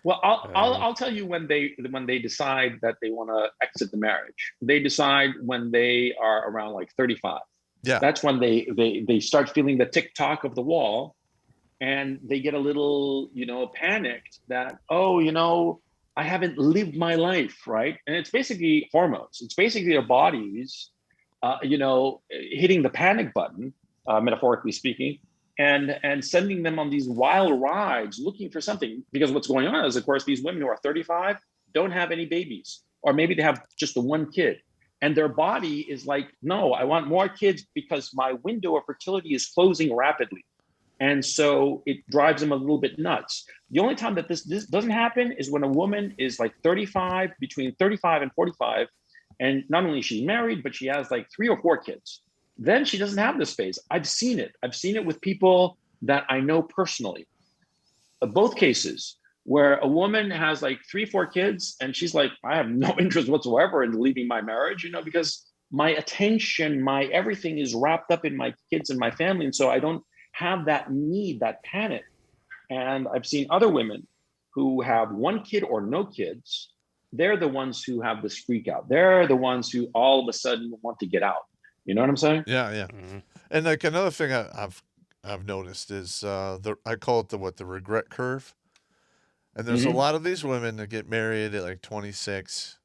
Speaker 3: Well, I'll tell you when they decide that they want to exit the marriage. They decide when they are around like 35.
Speaker 2: Yeah.
Speaker 3: That's when they start feeling the tick tock of the wall, and they get a little, panicked that, I haven't lived my life, right? And it's basically hormones. It's basically their bodies, hitting the panic button, metaphorically speaking, and sending them on these wild rides looking for something. Because what's going on is, of course, these women who are 35 don't have any babies, or maybe they have just the one kid. And their body is like, no, I want more kids because my window of fertility is closing rapidly. And so it drives them a little bit nuts. The only time that this doesn't happen is when a woman is like 35, between 35 and 45, and not only is she married, but she has like 3 or 4 kids. Then she doesn't have this phase. I've seen it. I've seen it with people that I know personally. Both cases where a woman has like 3, 4 kids, and she's like, I have no interest whatsoever in leaving my marriage, because my attention, my everything is wrapped up in my kids and my family. And so I don't have that need, that panic. And I've seen other women who have 1 kid or no kids. They're the ones who have this freak out. They're the ones who all of a sudden want to get out. You know what I'm saying?
Speaker 2: Yeah, yeah.
Speaker 1: Mm-hmm.
Speaker 2: And like another thing I've noticed is I call it the regret curve. And there's a lot of these women that get married at like 26,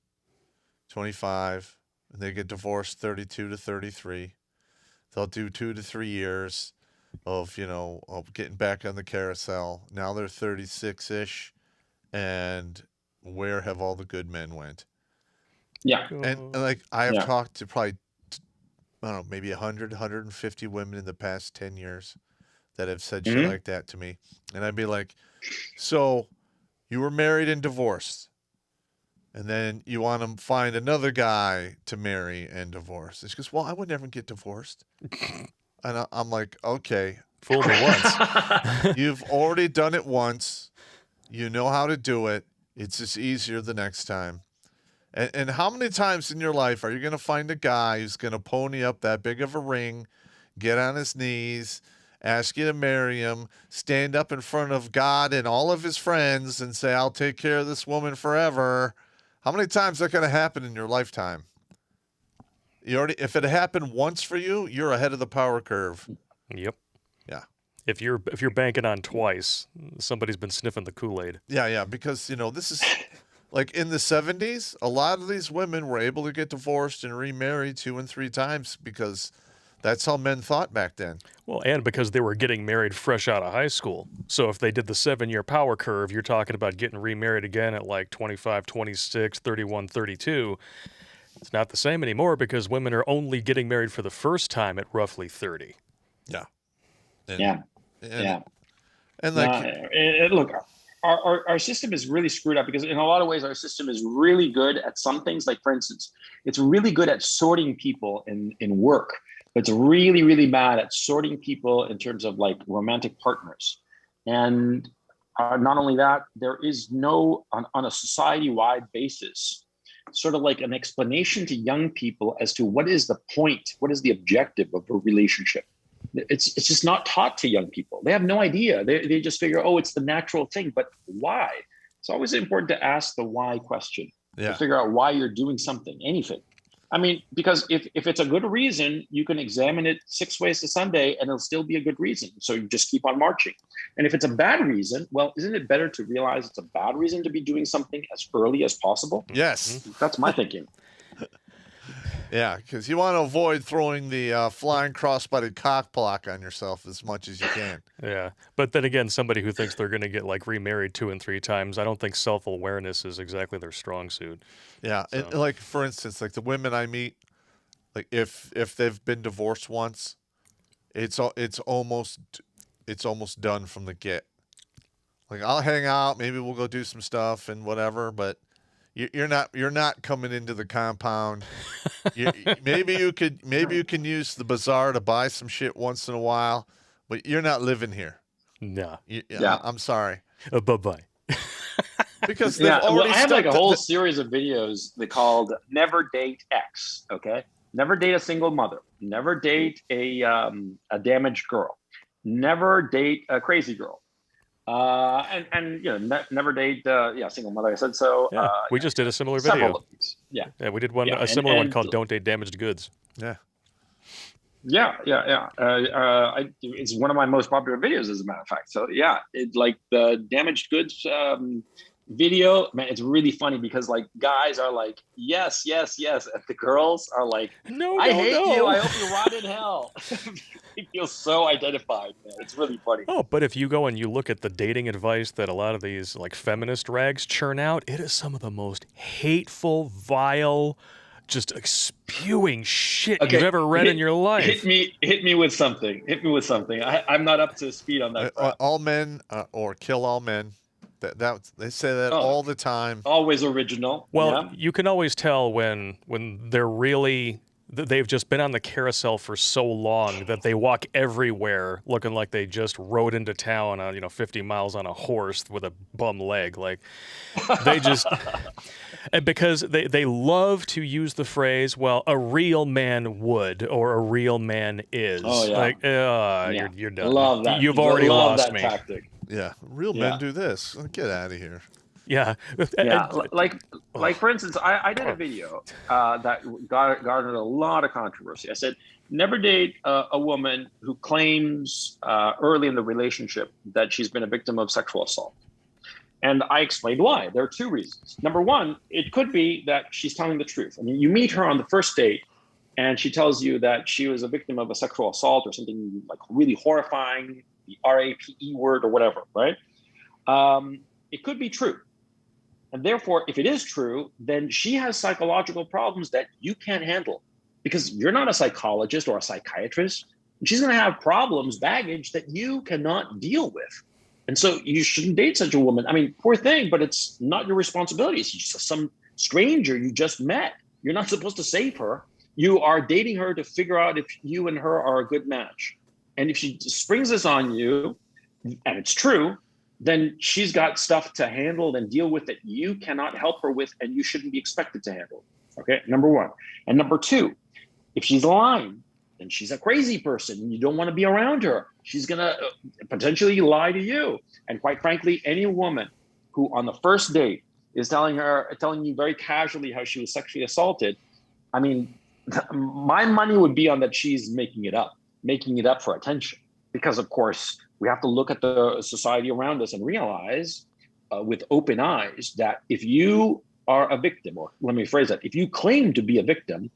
Speaker 2: 25, and they get divorced 32 to 33. They'll do 2 to 3 years of getting back on the carousel. Now they're 36-ish, and where have all the good men went?
Speaker 3: Yeah.
Speaker 2: And like I have talked to probably, I don't know, maybe 100, 150 women in the past 10 years that have said shit like that to me. And I'd be like, so you were married and divorced, and then you want to find another guy to marry and divorce. She goes, well, I would never get divorced. And I'm like, okay.
Speaker 1: Fool me once.
Speaker 2: You've already done it once. You know how to do it. It's just easier the next time. And how many times in your life are you going to find a guy who's going to pony up that big of a ring, get on his knees, ask you to marry him, stand up in front of God and all of his friends and say, I'll take care of this woman forever? How many times is that going to happen in your lifetime? If it happened once for you, you're ahead of the power curve.
Speaker 1: Yep.
Speaker 2: Yeah.
Speaker 1: If you're banking on twice, somebody's been sniffing the Kool-Aid.
Speaker 2: Yeah, because this is like in the 70s, a lot of these women were able to get divorced and remarried 2 and 3 times because that's how men thought back then.
Speaker 1: Well, and because they were getting married fresh out of high school. So if they did the 7-year power curve, you're talking about getting remarried again at like 25, 26, 31, 32. It's not the same anymore because women are only getting married for the first time at roughly 30.
Speaker 2: Yeah.
Speaker 3: And look, our system is really screwed up because in a lot of ways our system is really good at some things. Like, for instance, it's really good at sorting people in work, but it's really, really bad at sorting people in terms of like romantic partners. And not only that, there is no, on a society-wide basis, sort of like an explanation to young people as to what is the point, what is the objective of a relationship. It's just not taught to young people. They have no idea. They just figure, oh, it's the natural thing. But why? It's always important to ask the why question. To figure out why you're doing something, anything. I mean, because if it's a good reason, you can examine it 6 ways to Sunday and it'll still be a good reason. So you just keep on marching. And if it's a bad reason, well, isn't it better to realize it's a bad reason to be doing something as early as possible?
Speaker 2: Yes.
Speaker 3: That's my thinking.
Speaker 2: Yeah, because you want to avoid throwing the flying crossbody cock block on yourself as much as you can.
Speaker 1: Yeah, but then again, somebody who thinks they're going to get like remarried 2 and 3 times, I don't think self-awareness is exactly their strong suit.
Speaker 2: Yeah, so. And like for instance, like the women I meet, like if they've been divorced once, it's almost done from the get. Like I'll hang out, maybe we'll go do some stuff and whatever, but you're not coming into the compound. Maybe you can use the bazaar to buy some shit once in a while, but you're not living here.
Speaker 1: Nah.
Speaker 2: I'm sorry.
Speaker 1: Bye-bye.
Speaker 2: Because they've already
Speaker 3: well, I have like a whole series of videos they called Never Date X, okay? Never date a single mother. Never date a damaged girl. Never date a crazy girl. And never date single mother. I said so.
Speaker 1: Yeah, we just did a similar
Speaker 3: several
Speaker 1: video.
Speaker 3: of these. Yeah,
Speaker 1: we did one,
Speaker 3: yeah,
Speaker 1: a similar one called "Don't Date Damaged Goods."
Speaker 2: Yeah.
Speaker 3: It's one of my most popular videos, as a matter of fact. So yeah, like the damaged goods video, man, it's really funny because like guys are like, yes, yes, yes, and the girls are like,
Speaker 1: no,
Speaker 3: I
Speaker 1: no,
Speaker 3: hate
Speaker 1: no.
Speaker 3: you, I hope you rot in hell. They feel so identified, man. It's really funny.
Speaker 1: Oh, but if you go and you look at the dating advice that a lot of these like feminist rags churn out, it is some of the most hateful, vile, just spewing shit you've ever read in your life.
Speaker 3: Hit me with something. I'm not up to speed on that.
Speaker 2: All men or kill all men. That they say that all the time.
Speaker 3: Always original.
Speaker 1: Well, you can always tell when they've just been on the carousel for so long that they walk everywhere looking like they just rode into town on 50 miles on a horse with a bum leg. Like they just and because they love to use the phrase, well, a real man would, or a real man is.
Speaker 3: Oh yeah.
Speaker 1: Like you're done.
Speaker 3: I love that.
Speaker 1: You've already lost me.
Speaker 3: Tactic.
Speaker 2: Yeah, real men do this. Get out of here.
Speaker 1: Yeah.
Speaker 3: Like for instance, I did a video that garnered a lot of controversy. I said, never date a woman who claims early in the relationship that she's been a victim of sexual assault. And I explained why. There are two reasons. Number one, it could be that she's telling the truth. I mean, you meet her on the first date and she tells you that she was a victim of a sexual assault or something like really horrifying, the RAPE word or whatever, right? It could be true. And therefore, if it is true, then she has psychological problems that you can't handle because you're not a psychologist or a psychiatrist. She's going to have problems, baggage that you cannot deal with. And so you shouldn't date such a woman. I mean, poor thing, but it's not your responsibility. She's just some stranger you just met. You're not supposed to save her. You are dating her to figure out if you and her are a good match. And if she springs this on you, and it's true, then she's got stuff to handle and deal with that you cannot help her with, and you shouldn't be expected to handle. Okay, number one. And number two, if she's lying, then she's a crazy person and you don't want to be around her. She's going to potentially lie to you. And quite frankly, any woman who on the first date is telling you very casually how she was sexually assaulted, I mean, my money would be on that she's making it up for attention. Because of course, we have to look at the society around us and realize with open eyes that if you are a victim, or let me phrase that, if you claim to be a victim,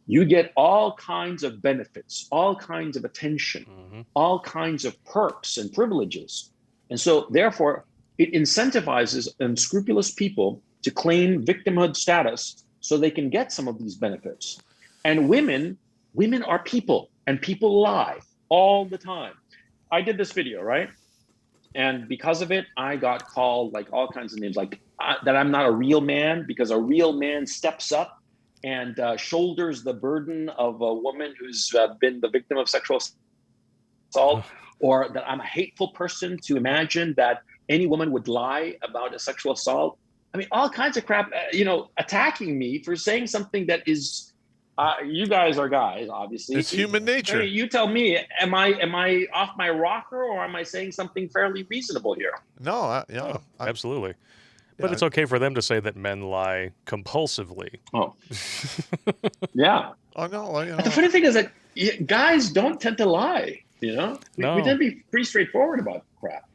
Speaker 3: you get all kinds of benefits, all kinds of attention, all kinds of perks and privileges. And so therefore, it incentivizes unscrupulous people to claim victimhood status so they can get some of these benefits. And women are people, and people lie all the time. I did this video, right? And because of it, I got called like all kinds of names, like that I'm not a real man because a real man steps up and shoulders the burden of a woman who's been the victim of sexual assault, or that I'm a hateful person to imagine that any woman would lie about a sexual assault. I mean, all kinds of crap, attacking me for saying something that is, you guys are guys, obviously.
Speaker 2: It's human nature.
Speaker 3: I mean, you tell me, am I off my rocker, or am I saying something fairly reasonable here?
Speaker 2: No,
Speaker 1: absolutely. But it's okay for them to say that men lie compulsively.
Speaker 3: Oh, yeah.
Speaker 2: Oh no.
Speaker 3: But the funny thing is that guys don't tend to lie. We tend to be pretty straightforward about crap.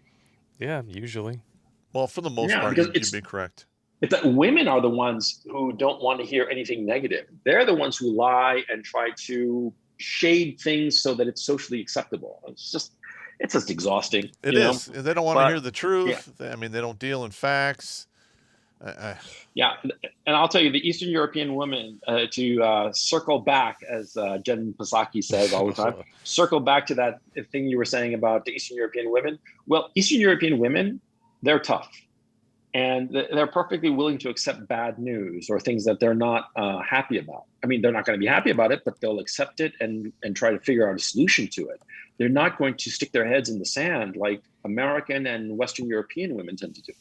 Speaker 1: Yeah, usually.
Speaker 2: Well, for the most part, you'd be correct.
Speaker 3: It's that women are the ones who don't want to hear anything negative. They're the ones who lie and try to shade things so that it's socially acceptable. It's just exhausting.
Speaker 2: It is. They don't want to hear the truth. Yeah. I mean, they don't deal in facts.
Speaker 3: Yeah, and I'll tell you, the Eastern European women, to circle back, as Jen Psaki says all the time, circle back to that thing you were saying about the Eastern European women. Well, Eastern European women, they're tough. And they're perfectly willing to accept bad news or things that they're not happy about. I mean, they're not going to be happy about it, but they'll accept it and try to figure out a solution to it. They're not going to stick their heads in the sand like American and Western European women tend to do.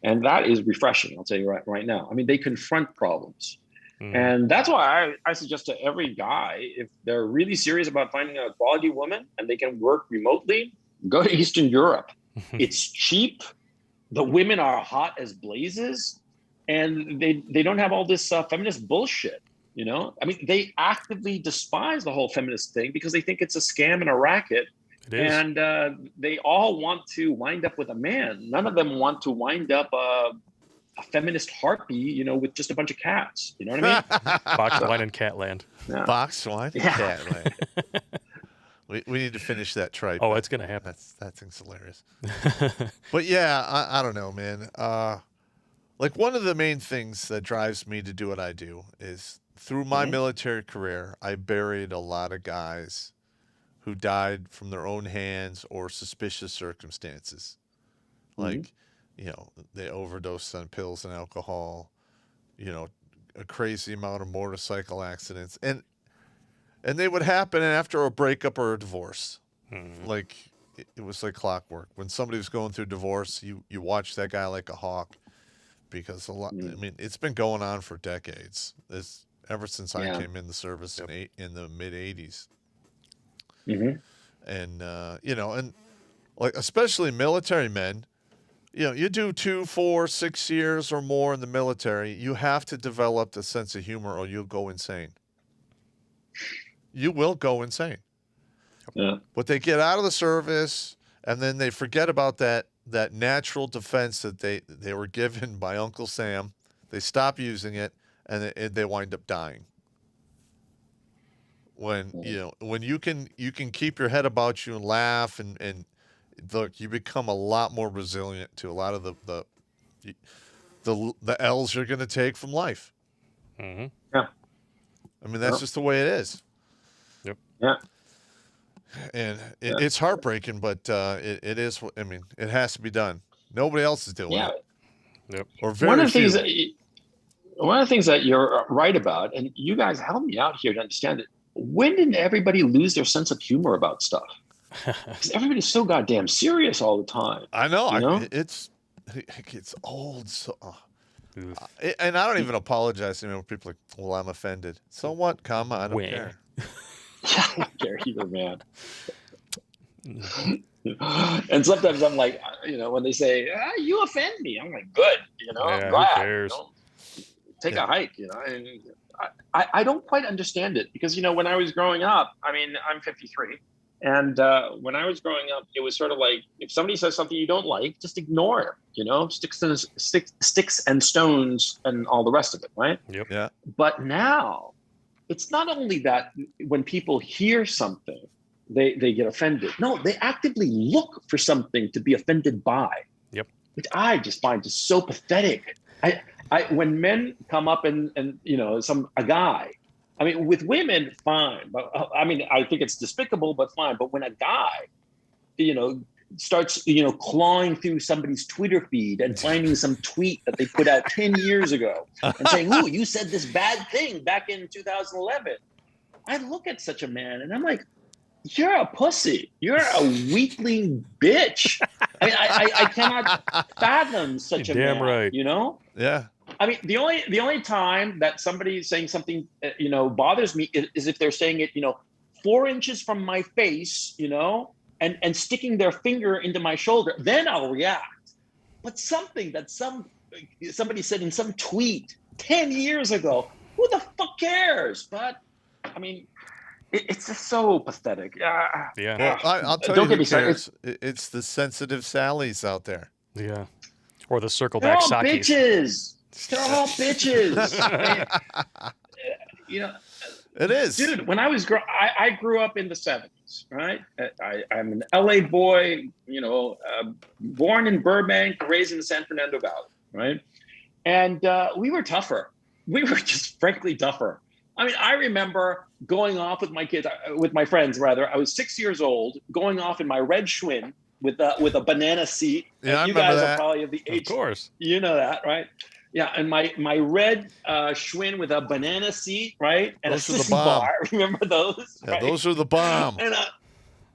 Speaker 3: And that is refreshing, I'll tell you right now. I mean, they confront problems. And that's why I suggest to every guy, if they're really serious about finding a quality woman and they can work remotely, go to Eastern Europe. It's cheap. The women are hot as blazes, and they don't have all this feminist bullshit. You know, I mean, they actively despise the whole feminist thing because they think it's a scam and a racket.
Speaker 1: It is.
Speaker 3: And they all want to wind up with a man. None of them want to wind up a feminist harpy, you know, with just a bunch of cats. You know what I mean?
Speaker 1: Box wine and Catland.
Speaker 3: Yeah.
Speaker 2: Box wine,
Speaker 3: Yeah.
Speaker 2: Catland. We need to finish that tripe.
Speaker 1: Oh, it's gonna happen.
Speaker 2: That thing's hilarious. But yeah, I don't know, man. Like one of the main things that drives me to do what I do is through my military career, I buried a lot of guys who died from their own hands or suspicious circumstances. Like, you know, they overdosed on pills and alcohol, you know, a crazy amount of motorcycle accidents. And they would happen after a breakup or a divorce. Like, it was like clockwork. When somebody was going through divorce, you watch that guy like a hawk because I mean, it's been going on for decades. Ever since I came in the service in the mid 80s. And, you know, and like, especially military men, you know, you do 2, 4, 6 years or more in the military, you have to develop a sense of humor or you'll go insane. You will go insane.
Speaker 3: Yeah.
Speaker 2: But they get out of the service and then they forget about that natural defense that they were given by Uncle Sam. They stop using it and they wind up dying. When when you can keep your head about you and laugh and look, you become a lot more resilient to a lot of the L's you're going to take from life.
Speaker 3: Yeah.
Speaker 2: I mean, that's just the way it is.
Speaker 1: Yep.
Speaker 3: Yeah.
Speaker 2: And it's heartbreaking, but it is. I mean, it has to be done. Nobody else is doing it.
Speaker 1: Yep.
Speaker 2: Or very
Speaker 3: One of the
Speaker 2: few.
Speaker 3: things that you're right about, and you guys help me out here to understand it. When did everybody lose their sense of humor about stuff? Because everybody's so goddamn serious all the time.
Speaker 2: I know.
Speaker 3: You know?
Speaker 2: It's old. So, and I don't even apologize. You know, people are like, well, I'm offended. So what, comma? I don't care.
Speaker 3: I don't care either, man. And sometimes I'm like, you know, when they say, you offend me, I'm like, good, you know, I'm glad.
Speaker 1: Who cares?
Speaker 3: You know? Take a hike, you know. And I don't quite understand it because, you know, when I was growing up, I mean, I'm 53. And when I was growing up, it was sort of like, if somebody says something you don't like, just ignore it, you know, sticks and stones and all the rest of it, right?
Speaker 1: Yep.
Speaker 2: Yeah.
Speaker 3: But now, it's not only that when people hear something, they get offended. No, they actively look for something to be offended by.
Speaker 1: Yep.
Speaker 3: Which I just find just so pathetic. When men come up and you know, a guy, I mean, with women, fine. But I mean, I think it's despicable, but fine. But when a guy, you know, starts, you know, clawing through somebody's Twitter feed and finding some tweet that they put out 10 years ago and saying, "Ooh, you said this bad thing back in 2011." I look at such a man and I'm like, you're a pussy. You're a weakling bitch. I mean, I cannot fathom such a man.
Speaker 1: Right.
Speaker 3: You know?
Speaker 2: Yeah.
Speaker 3: I mean, the only time that somebody is saying something, you know, bothers me is if they're saying it, you know, 4 inches from my face, you know, and sticking their finger into my shoulder. Then I'll react. But something that somebody said in some tweet 10 years ago, who the fuck cares? But I mean, it's just so pathetic.
Speaker 1: Yeah.
Speaker 2: Well, I'll tell
Speaker 3: Don't
Speaker 2: you
Speaker 3: get me
Speaker 2: who
Speaker 3: started.
Speaker 2: cares. It's the sensitive Sallies out there.
Speaker 1: Yeah. Or the circle
Speaker 3: They're
Speaker 1: back
Speaker 3: all
Speaker 1: Sakis.
Speaker 3: bitches. They're all bitches. I mean, you know,
Speaker 2: It is.
Speaker 3: dude. When I was I grew up in the 70s, right? I'm an LA boy, you know, born in Burbank, raised in the San Fernando Valley, right? And we were tougher. We were just frankly tougher. I mean, I remember going off with my kids, with my friends rather. I was 6 years old, going off in my red Schwinn with a banana seat.
Speaker 2: Yeah,
Speaker 3: And you
Speaker 2: I remember
Speaker 3: guys
Speaker 2: that.
Speaker 3: are probably of the age.
Speaker 1: Of course.
Speaker 3: You know that, right? Yeah, and my red Schwinn with a banana seat, right? And
Speaker 2: Those
Speaker 3: a
Speaker 2: are the
Speaker 3: sissy
Speaker 2: bomb.
Speaker 3: bar. Remember those?
Speaker 2: Yeah,
Speaker 3: right?
Speaker 2: those are the bomb.
Speaker 3: And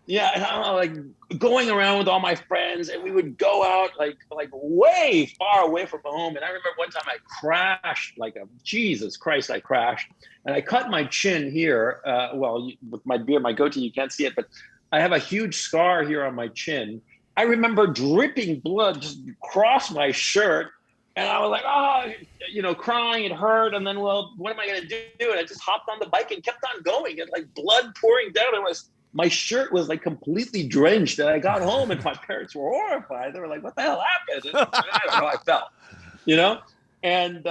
Speaker 3: and I'm like going around with all my friends, and we would go out like way far away from home. And I remember one time I crashed, Jesus Christ, I crashed, and I cut my chin here. With my beard, my goatee, you can't see it, but I have a huge scar here on my chin. I remember dripping blood just across my shirt. And I was like, oh, crying, it hurt. And then, well, what am I going to do? And I just hopped on the bike and kept on going. And like blood pouring down. My shirt was like completely drenched. And I got home and my parents were horrified. They were like, what the hell happened? And I don't know, I fell, And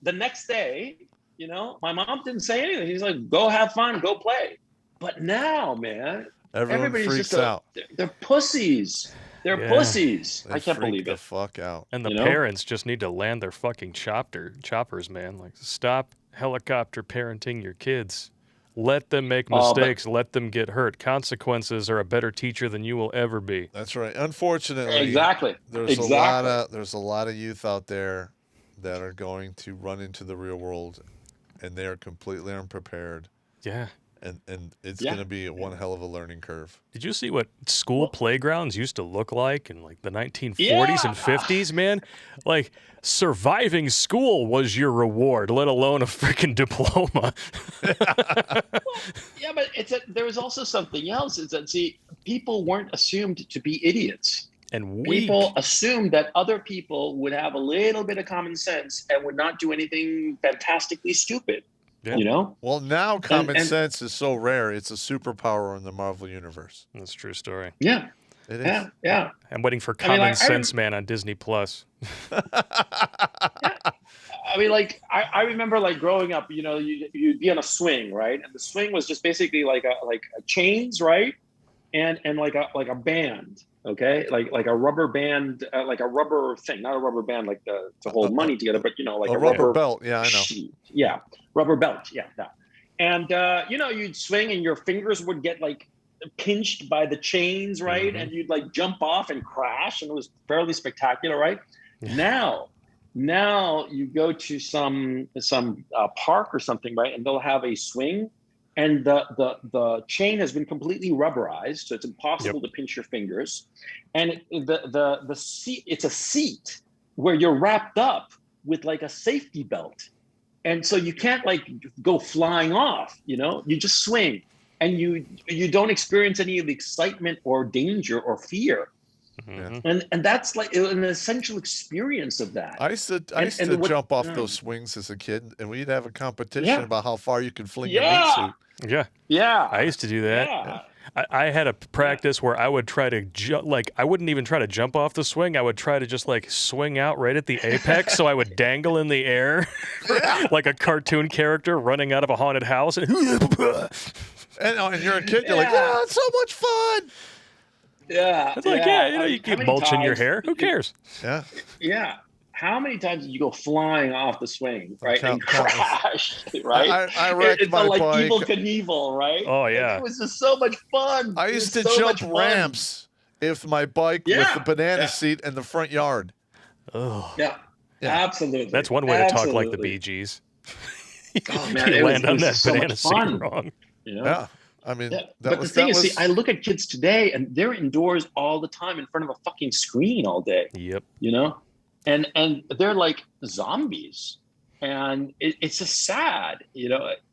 Speaker 3: the next day, my mom didn't say anything. She's like, go have fun, go play. But now, man, everybody's
Speaker 2: freaks out.
Speaker 3: They're pussies. They're pussies. I can't believe it.
Speaker 2: The fuck out.
Speaker 1: And the parents just need to land their fucking choppers, man. Like, stop helicopter parenting your kids. Let them make mistakes. Let them get hurt. Consequences are a better teacher than you will ever be.
Speaker 2: That's right. Unfortunately,
Speaker 3: exactly.
Speaker 2: There's a lot of youth out there that are going to run into the real world, and they are completely unprepared.
Speaker 1: Yeah.
Speaker 2: And it's going to be one hell of a learning curve.
Speaker 1: Did you see what school playgrounds used to look like in like the 1940s and 50s, man? Like surviving school was your reward, let alone a freaking diploma.
Speaker 3: But there was also something else. Is that people weren't assumed to be idiots.
Speaker 1: And
Speaker 3: people assumed that other people would have a little bit of common sense and would not do anything fantastically stupid. Yeah.
Speaker 2: Well, now common sense is so rare. It's a superpower in the Marvel universe.
Speaker 1: That's a true story.
Speaker 3: Yeah.
Speaker 2: It is.
Speaker 3: Yeah.
Speaker 1: I'm waiting for Common Sense Man on Disney Plus.
Speaker 3: I remember like growing up, you'd be on a swing, right? And the swing was just basically like a chains, right? And like a band. Okay, like a rubber band, like a rubber thing, not a rubber band like to hold money together, but like a rubber
Speaker 2: belt. Yeah, I know.
Speaker 3: Sheet. Yeah, rubber belt. Yeah, that. And you'd swing, and your fingers would get like pinched by the chains, right? Mm-hmm. And you'd like jump off and crash, and it was fairly spectacular, right? Yeah. Now you go to some park or something, right? And they'll have a swing. And the chain has been completely rubberized, so it's impossible to pinch your fingers. And the seat, it's a seat where you're wrapped up with like a safety belt, and so you can't like go flying off. You just swing, and you don't experience any of the excitement or danger or fear. Mm-hmm. And that's like an essential experience of that.
Speaker 2: I used to jump off those swings as a kid, and we'd have a competition about how far you could fling your meat suit.
Speaker 1: Yeah. I used to do that. Yeah. I had a practice where I would try to I wouldn't even try to jump off the swing. I would try to just like swing out right at the apex, so I would dangle in the air like a cartoon character running out of a haunted house. And
Speaker 2: you're a kid, you're like, it's so much fun.
Speaker 3: Yeah.
Speaker 1: It's like, you keep mulching your hair. Who cares?
Speaker 2: Yeah.
Speaker 3: Yeah. How many times did you go flying off the swing, right, and crash, right?
Speaker 2: I wrecked my
Speaker 3: like
Speaker 2: bike.
Speaker 3: Evel Knievel, right?
Speaker 1: Oh, yeah.
Speaker 3: It was just so much fun.
Speaker 2: I used to jump ramps with my bike with the banana seat in the front yard.
Speaker 1: Oh.
Speaker 3: Yeah, absolutely.
Speaker 1: That's one way to talk like the Bee Gees.
Speaker 3: Oh, man,
Speaker 1: you land on that banana seat wrong.
Speaker 2: Yeah. I mean,
Speaker 3: but the thing is, I look at kids today, and they're indoors all the time in front of a fucking screen all day.
Speaker 1: Yep.
Speaker 3: And they're like zombies, and it's just sad.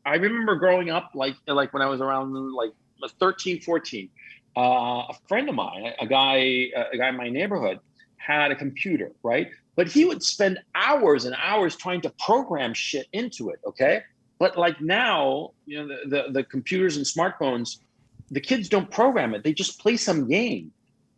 Speaker 3: I remember growing up, like when I was around like 13, 14, a friend of mine, a guy in my neighborhood, had a computer, right? But he would spend hours and hours trying to program shit into it. Okay. But like now, the computers and smartphones, the kids don't program it. They just play some game.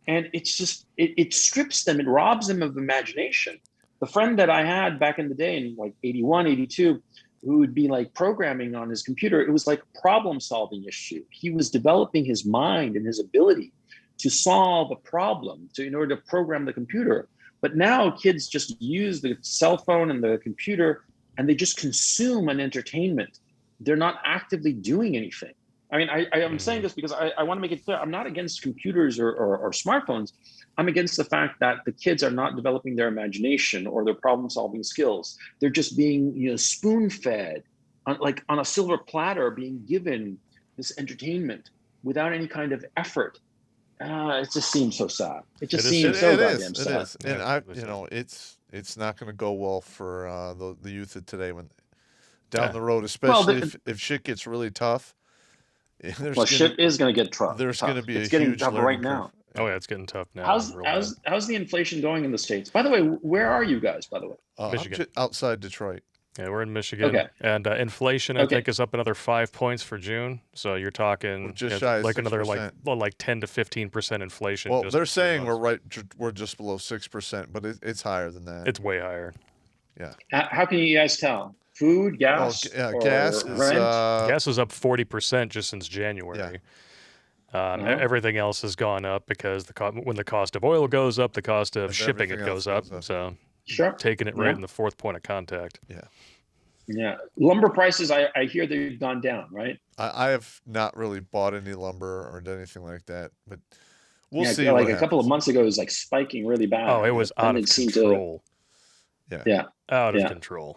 Speaker 3: And it's just, it strips them, it robs them of imagination. The friend that I had back in the day in like 81, 82, who would be like programming on his computer, it was like a problem-solving issue. He was developing his mind and his ability to solve a problem in order to program the computer. But now kids just use the cell phone and the computer, and they just consume an entertainment. They're not actively doing anything. I mean, I'm saying this because I want to make it clear. I'm not against computers or smartphones. I'm against the fact that the kids are not developing their imagination or their problem-solving skills. They're just being, spoon-fed, on a silver platter, being given this entertainment without any kind of effort. It just seems so sad. It just seems so goddamn sad.
Speaker 2: It is, and it's not going to go well for the youth of today when down the road, especially if shit gets really tough.
Speaker 3: Shit is going to get tough.
Speaker 2: There's going to be
Speaker 3: it's getting
Speaker 2: huge
Speaker 3: tough right now.
Speaker 1: Oh yeah, it's getting tough now.
Speaker 3: How's
Speaker 1: real bad.
Speaker 3: how's the inflation going in the States? By the way, where are you guys? By the way,
Speaker 2: I'm
Speaker 1: Michigan.
Speaker 2: outside Detroit.
Speaker 1: Yeah, we're in Michigan,
Speaker 3: Okay.
Speaker 1: and inflation I
Speaker 3: Okay.
Speaker 1: think is up another 5 points for June. So you're talking
Speaker 2: We're just shy of
Speaker 1: like another
Speaker 2: 6%.
Speaker 1: like 10 to 15% inflation.
Speaker 2: Well,
Speaker 1: just
Speaker 2: they're
Speaker 1: in 2
Speaker 2: saying
Speaker 1: months.
Speaker 2: we're just below 6%, but it's higher than that.
Speaker 1: It's way higher.
Speaker 2: Yeah.
Speaker 3: How can you guys tell? Food, gas,
Speaker 2: Well,
Speaker 3: or
Speaker 2: gas is
Speaker 3: rent?
Speaker 1: Gas is up 40% just since January. Everything else has gone up because when the cost of oil goes up, the cost of
Speaker 2: And
Speaker 1: shipping it
Speaker 2: everything
Speaker 1: goes
Speaker 2: else
Speaker 1: up.
Speaker 2: goes up.
Speaker 1: So
Speaker 3: Sure.
Speaker 1: taking it right in the fourth point of contact.
Speaker 2: Yeah.
Speaker 3: Yeah. Lumber prices, I hear they've gone down, right?
Speaker 2: I have not really bought any lumber or done anything like that, but we'll see.
Speaker 3: Like
Speaker 2: what
Speaker 3: a couple of
Speaker 2: happens.
Speaker 3: months ago, it was like spiking really bad.
Speaker 1: Oh, it was out of control.
Speaker 3: Yeah.
Speaker 1: Out of control.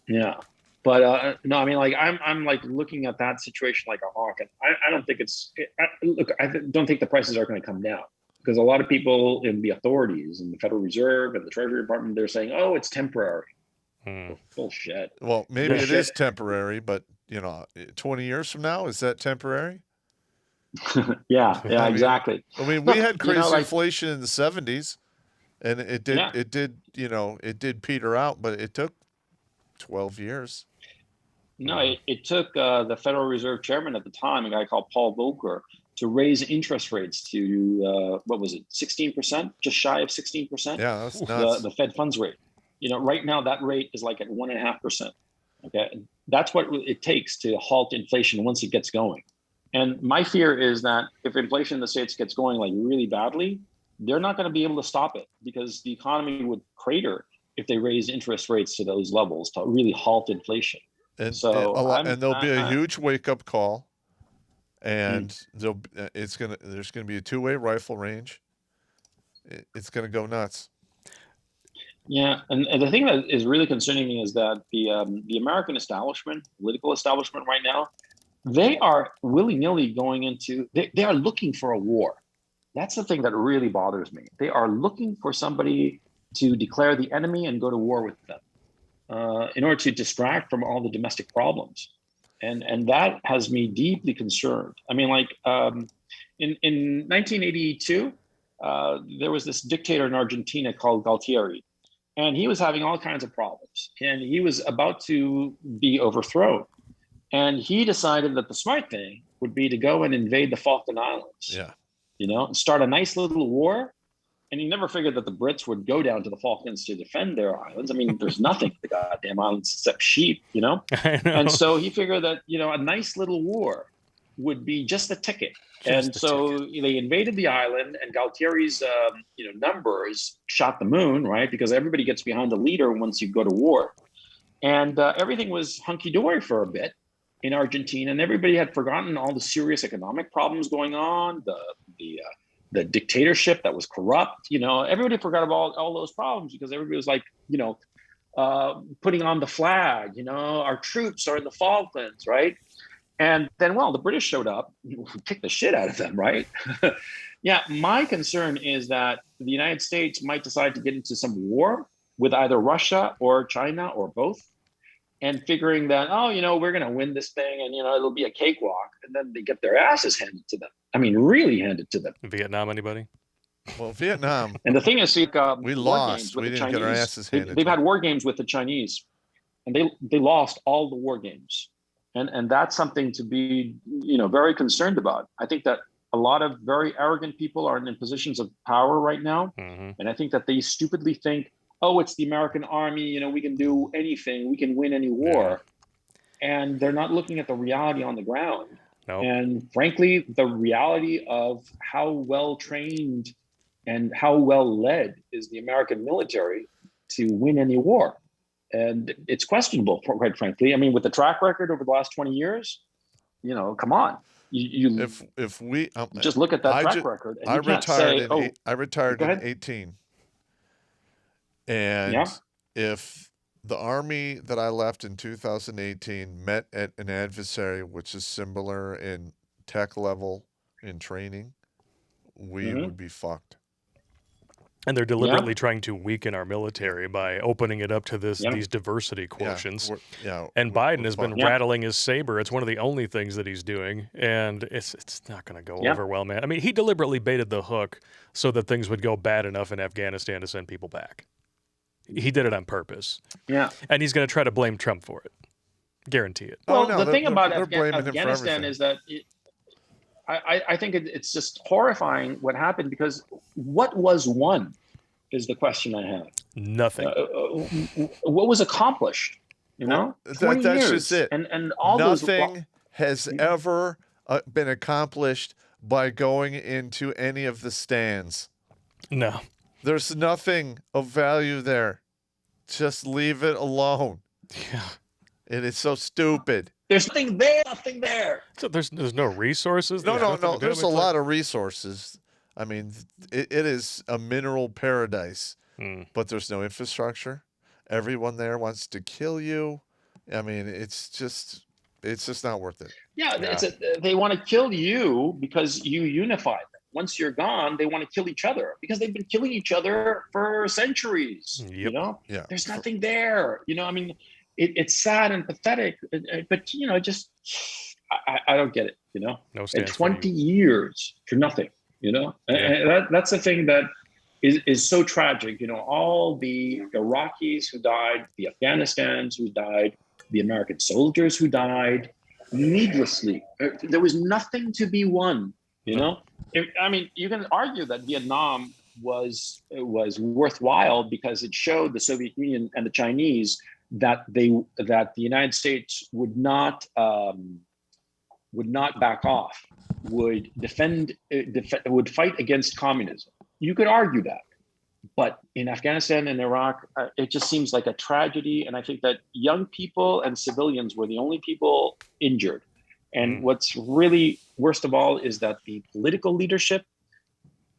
Speaker 3: Yeah. But no, I mean, like I'm like looking at that situation like a hawk, and I don't think I don't think the prices are going to come down, because a lot of people in the authorities and the Federal Reserve and the Treasury Department, they're saying, oh, it's temporary. Bullshit.
Speaker 2: Well, maybe it is temporary, but 20 years from now, is that temporary?
Speaker 3: Yeah, exactly.
Speaker 2: I mean, we had crazy inflation in the 70s, and it did peter out, but it took 12 years.
Speaker 3: No, it took the Federal Reserve chairman at the time, a guy called Paul Volcker, to raise interest rates to what was it, 16%, just shy of 16%.
Speaker 2: Yeah, that's nuts.
Speaker 3: The Fed funds rate. Right now that rate is like at 1.5%. Okay, that's what it takes to halt inflation once it gets going. And my fear is that if inflation in the States gets going like really badly, they're not going to be able to stop it, because the economy would crater if they raise interest rates to those levels to really halt inflation.
Speaker 2: And
Speaker 3: so
Speaker 2: there'll be a huge wake up call, and there's gonna be a two-way rifle range. It's gonna go nuts.
Speaker 3: Yeah, and the thing that is really concerning me is that the American establishment, political establishment right now, they are willy-nilly going into, they are looking for a war. That's the thing that really bothers me. They are looking for somebody to declare the enemy and go to war with them in order to distract from all the domestic problems. And that has me deeply concerned. I mean, like in 1982, there was this dictator in Argentina called Galtieri, and he was having all kinds of problems, and he was about to be overthrown. And he decided that the smart thing would be to go and invade the Falkland Islands.
Speaker 2: Yeah.
Speaker 3: And start a nice little war. And he never figured that the Brits would go down to the Falklands to defend their islands. I mean, there's nothing in the goddamn islands except sheep,
Speaker 1: I know.
Speaker 3: And so he figured that, a nice little war would be just the ticket. And so they invaded the island, and Galtieri's, numbers shot the moon, right? Because everybody gets behind the leader once you go to war. And everything was hunky-dory for a bit in Argentina, and everybody had forgotten all the serious economic problems going on, the dictatorship that was corrupt. Everybody forgot about all those problems because everybody was like, putting on the flag. Our troops are in the Falklands, right? And then, the British showed up, kicked the shit out of them, right? Yeah, my concern is that the United States might decide to get into some war with either Russia or China or both, and figuring that, we're going to win this thing, and, it'll be a cakewalk. And then they get their asses handed to them. I mean, really handed to them.
Speaker 1: Vietnam, anybody?
Speaker 2: Well, Vietnam.
Speaker 3: And the thing is,
Speaker 2: we lost. We didn't get our asses handed.
Speaker 3: They've had war games with the Chinese, and they lost all the war games. And that's something to be, very concerned about. I think that a lot of very arrogant people are in positions of power right now.
Speaker 1: Mm-hmm.
Speaker 3: And I think that they stupidly think, oh, it's the American army, we can do anything, we can win any war. Yeah. And they're not looking at the reality on the ground.
Speaker 1: Nope.
Speaker 3: And frankly, the reality of how well trained and how well led is the American military to win any war. And it's questionable, quite frankly. I mean, with the track record over the last 20 years, come on.
Speaker 2: If we
Speaker 3: just look at that track record, and
Speaker 2: I retired in 18. And if the army that I left in 2018 met at an adversary which is similar in tech level, in training, we would be fucked.
Speaker 1: And they're deliberately trying to weaken our military by opening it up to these diversity quotients. And Biden has been rattling his saber. It's one of the only things that he's doing, and it's not going to go over well, man. I mean, he deliberately baited the hook so that things would go bad enough in Afghanistan to send people back. He did it on purpose.
Speaker 3: Yeah.
Speaker 1: And he's going to try to blame Trump for it. Guarantee it.
Speaker 3: Well, the thing about Afghanistan is that I think it's just horrifying what happened, because what was won is the question I have.
Speaker 1: Nothing.
Speaker 3: What was accomplished? You know, 20
Speaker 2: that's
Speaker 3: years,
Speaker 2: just it.
Speaker 3: And all
Speaker 2: nothing has ever been accomplished by going into any of the stands.
Speaker 1: No.
Speaker 2: There's nothing of value there. Just leave it alone.
Speaker 1: Yeah.
Speaker 2: It is so stupid.
Speaker 3: There's nothing there. Nothing there.
Speaker 1: So there's no resources?
Speaker 2: No. There's a lot of resources. I mean, it is a mineral paradise, but there's no infrastructure. Everyone there wants to kill you. I mean, it's just not worth it.
Speaker 3: Yeah. They want to kill you because you unify them. Once you're gone, they want to kill each other because they've been killing each other for centuries.
Speaker 1: Yep.
Speaker 3: You know,
Speaker 2: yeah.
Speaker 3: There's nothing there. You know, I mean, it's sad and pathetic, but you know, just I don't get it. You know,
Speaker 1: no
Speaker 3: and 20 years for nothing. You know,
Speaker 1: yeah.
Speaker 3: and that's the thing that is so tragic. You know, all the Iraqis who died, the Afghanistans who died, the American soldiers who died needlessly. There was nothing to be won. You know, I mean, you can argue that Vietnam was worthwhile because it showed the Soviet Union and the Chinese that the United States would not back off, would would fight against communism. You could argue that, but in Afghanistan and Iraq, it just seems like a tragedy. And I think that young people and civilians were the only people injured. And what's really worst of all is that the political leadership,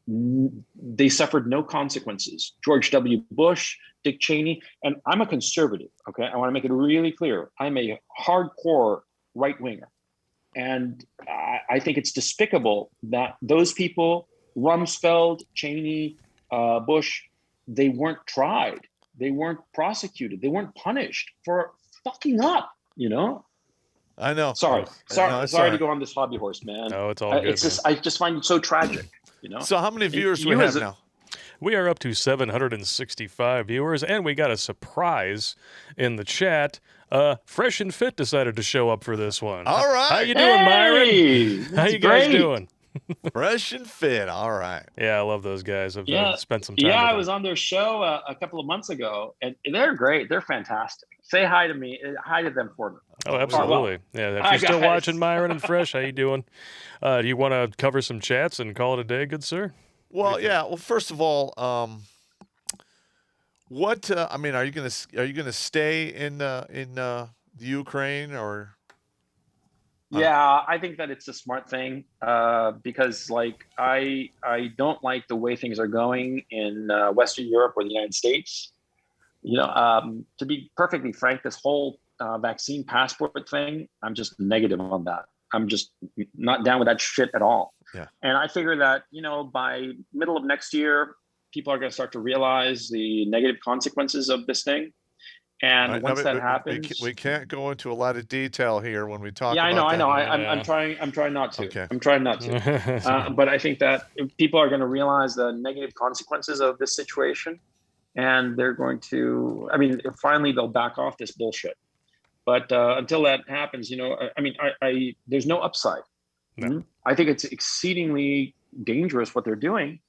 Speaker 3: they suffered no consequences. George W. Bush, Dick Cheney, and I'm a conservative, okay? I want to make it really clear. I'm a hardcore right-winger. And I think it's despicable that those people, Rumsfeld, Cheney, Bush, they weren't tried. They weren't prosecuted. They weren't punished for fucking up, you know?
Speaker 2: I know.
Speaker 3: Sorry to go on this hobby horse, man.
Speaker 1: No, it's all good.
Speaker 3: It's just I just find it so tragic, you know.
Speaker 2: So how many viewers do we have now?
Speaker 1: We are up to 765 viewers, and we got a surprise in the chat. Fresh and Fit decided to show up for this one.
Speaker 2: All right.
Speaker 1: How you doing, Myron? How you guys doing?
Speaker 2: Fresh and Fit. All right.
Speaker 1: Yeah, I love those guys. I've spent some time with
Speaker 3: I
Speaker 1: them.
Speaker 3: was on their show a couple of months ago, and they're great. They're fantastic. Say hi to me. Hi to them for me.
Speaker 1: Oh, absolutely. Yeah, if you're still watching Myron and Fresh, how you doing? Do you want to cover some chats and call it a day, good sir?
Speaker 2: Well, yeah. Well, first of all, what I mean, are you gonna stay in the Ukraine or?
Speaker 3: Yeah, I think that it's a smart thing because, like, I don't like the way things are going in Western Europe or the United States. You know, to be perfectly frank, this whole vaccine passport thing, I'm just negative on that. I'm just not down with that shit at all.
Speaker 2: Yeah.
Speaker 3: And I figure that, you know, by middle of next year, people are going to start to realize the negative consequences of this thing. And once that happens,
Speaker 2: we can't go into a lot of detail here when we talk.
Speaker 3: Yeah,
Speaker 2: about
Speaker 3: I know.
Speaker 2: that.
Speaker 3: I'm trying not to.
Speaker 2: Okay.
Speaker 3: I'm trying not to. But I think that people are going to realize the negative consequences of this situation, and they're going to. I mean, finally they'll back off this bullshit. But until that happens, you know, I mean, there's no upside.
Speaker 1: No.
Speaker 3: I think it's exceedingly dangerous what they're doing,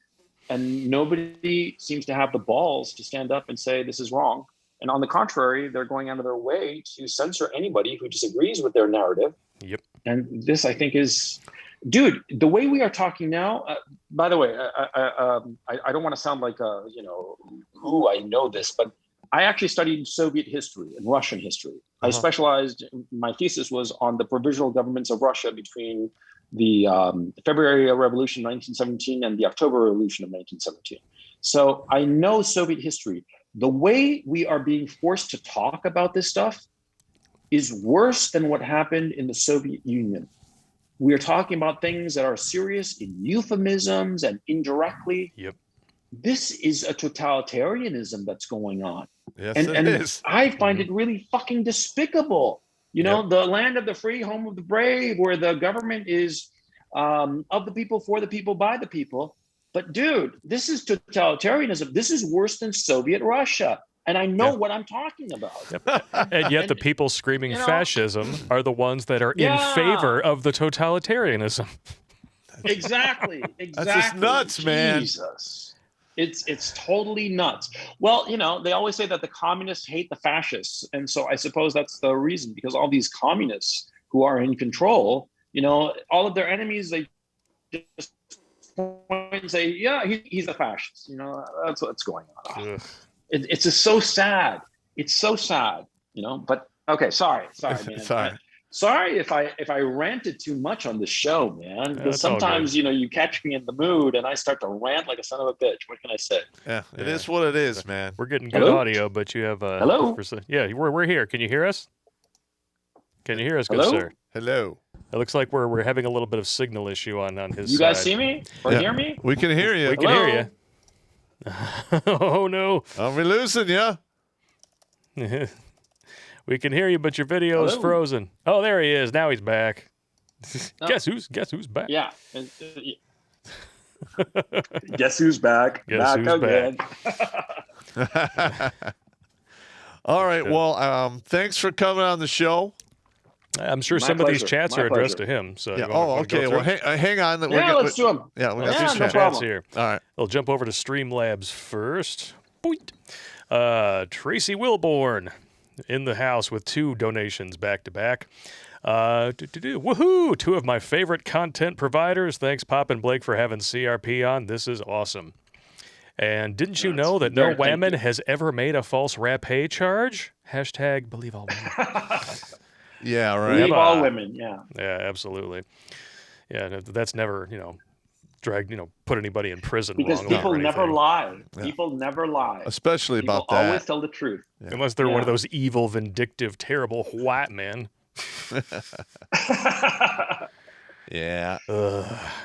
Speaker 3: and nobody seems to have the balls to stand up and say this is wrong. And on the contrary, they're going out of their way to censor anybody who disagrees with their narrative.
Speaker 1: Yep.
Speaker 3: And this, I think, is, dude, the way we are talking now. By the way, I don't want to sound like you know, ooh, I know this, but I actually studied Soviet history and Russian history. I specialized. My thesis was on the provisional governments of Russia between the February Revolution 1917 and the October Revolution of 1917. So I know Soviet history. The way we are being forced to talk about this stuff is worse than what happened in the Soviet Union. We are talking about things that are serious in euphemisms and indirectly.
Speaker 1: Yep.
Speaker 3: this is a totalitarianism that's going on.
Speaker 2: Yes,
Speaker 3: and
Speaker 2: it is.
Speaker 3: I find it really fucking despicable. You know, the land of the free, home of the brave, where the government is of the people, for the people, by the people. But dude, this is totalitarianism. This is worse than Soviet Russia. And I know what I'm talking about.
Speaker 1: And yet the people screaming fascism are the ones that are in favor of the totalitarianism.
Speaker 3: Exactly.
Speaker 2: That's just nuts, man.
Speaker 3: Jesus. It's totally nuts. Well, you know, they always say that the communists hate the fascists. And so I suppose that's the reason, because all these communists who are in control, you know, all of their enemies, they just point and say, yeah, he's a fascist. You know, that's what's going on. It's just so sad. It's so sad, you know, but okay, sorry, man. Sorry if I ranted too much on the show, man. Because sometimes, you know, you catch me in the mood and I start to rant like a son of a bitch. What can I say?
Speaker 2: Yeah, it is what it is, man.
Speaker 1: We're getting good audio, but you have
Speaker 3: hello.
Speaker 1: Yeah, we're here. Can you hear us? Can you hear us, good sir?
Speaker 2: Hello.
Speaker 1: It looks like we're having a little bit of signal issue on his side.
Speaker 3: You guys see me or hear me?
Speaker 2: We can hear you.
Speaker 1: We can hear you. Oh no!
Speaker 2: Are we losing you?
Speaker 1: We can hear you, but your video is frozen. Oh, there he is. Now he's back. Guess who's back?
Speaker 3: Yeah. Guess who's back?
Speaker 1: Guess who's
Speaker 3: again.
Speaker 2: Back. All right. Well, thanks for coming on the show.
Speaker 1: I'm sure some of these chats are addressed to him. So
Speaker 2: yeah. Okay. Well, hang on.
Speaker 3: Let's do them.
Speaker 2: Yeah, we got
Speaker 1: some chats here.
Speaker 2: All right.
Speaker 1: We'll jump over to Streamlabs first. Boink. Tracy Wilborn in the house with 2 donations back to back. Woohoo! 2 of my favorite content providers. Thanks, Popp and Blake, for having CRP on. This is awesome. And didn't you know that no woman has ever made a false rapé charge? # believe all women.
Speaker 2: Yeah, right.
Speaker 3: Believe all women, yeah.
Speaker 1: Yeah, absolutely. Yeah, that's never, you know, put anybody in prison.
Speaker 3: Because people never lie. Yeah. People never lie.
Speaker 2: Especially
Speaker 3: people
Speaker 2: about that.
Speaker 3: Always tell the truth.
Speaker 1: Yeah. Unless they're one of those evil, vindictive, terrible white men.
Speaker 2: Yeah.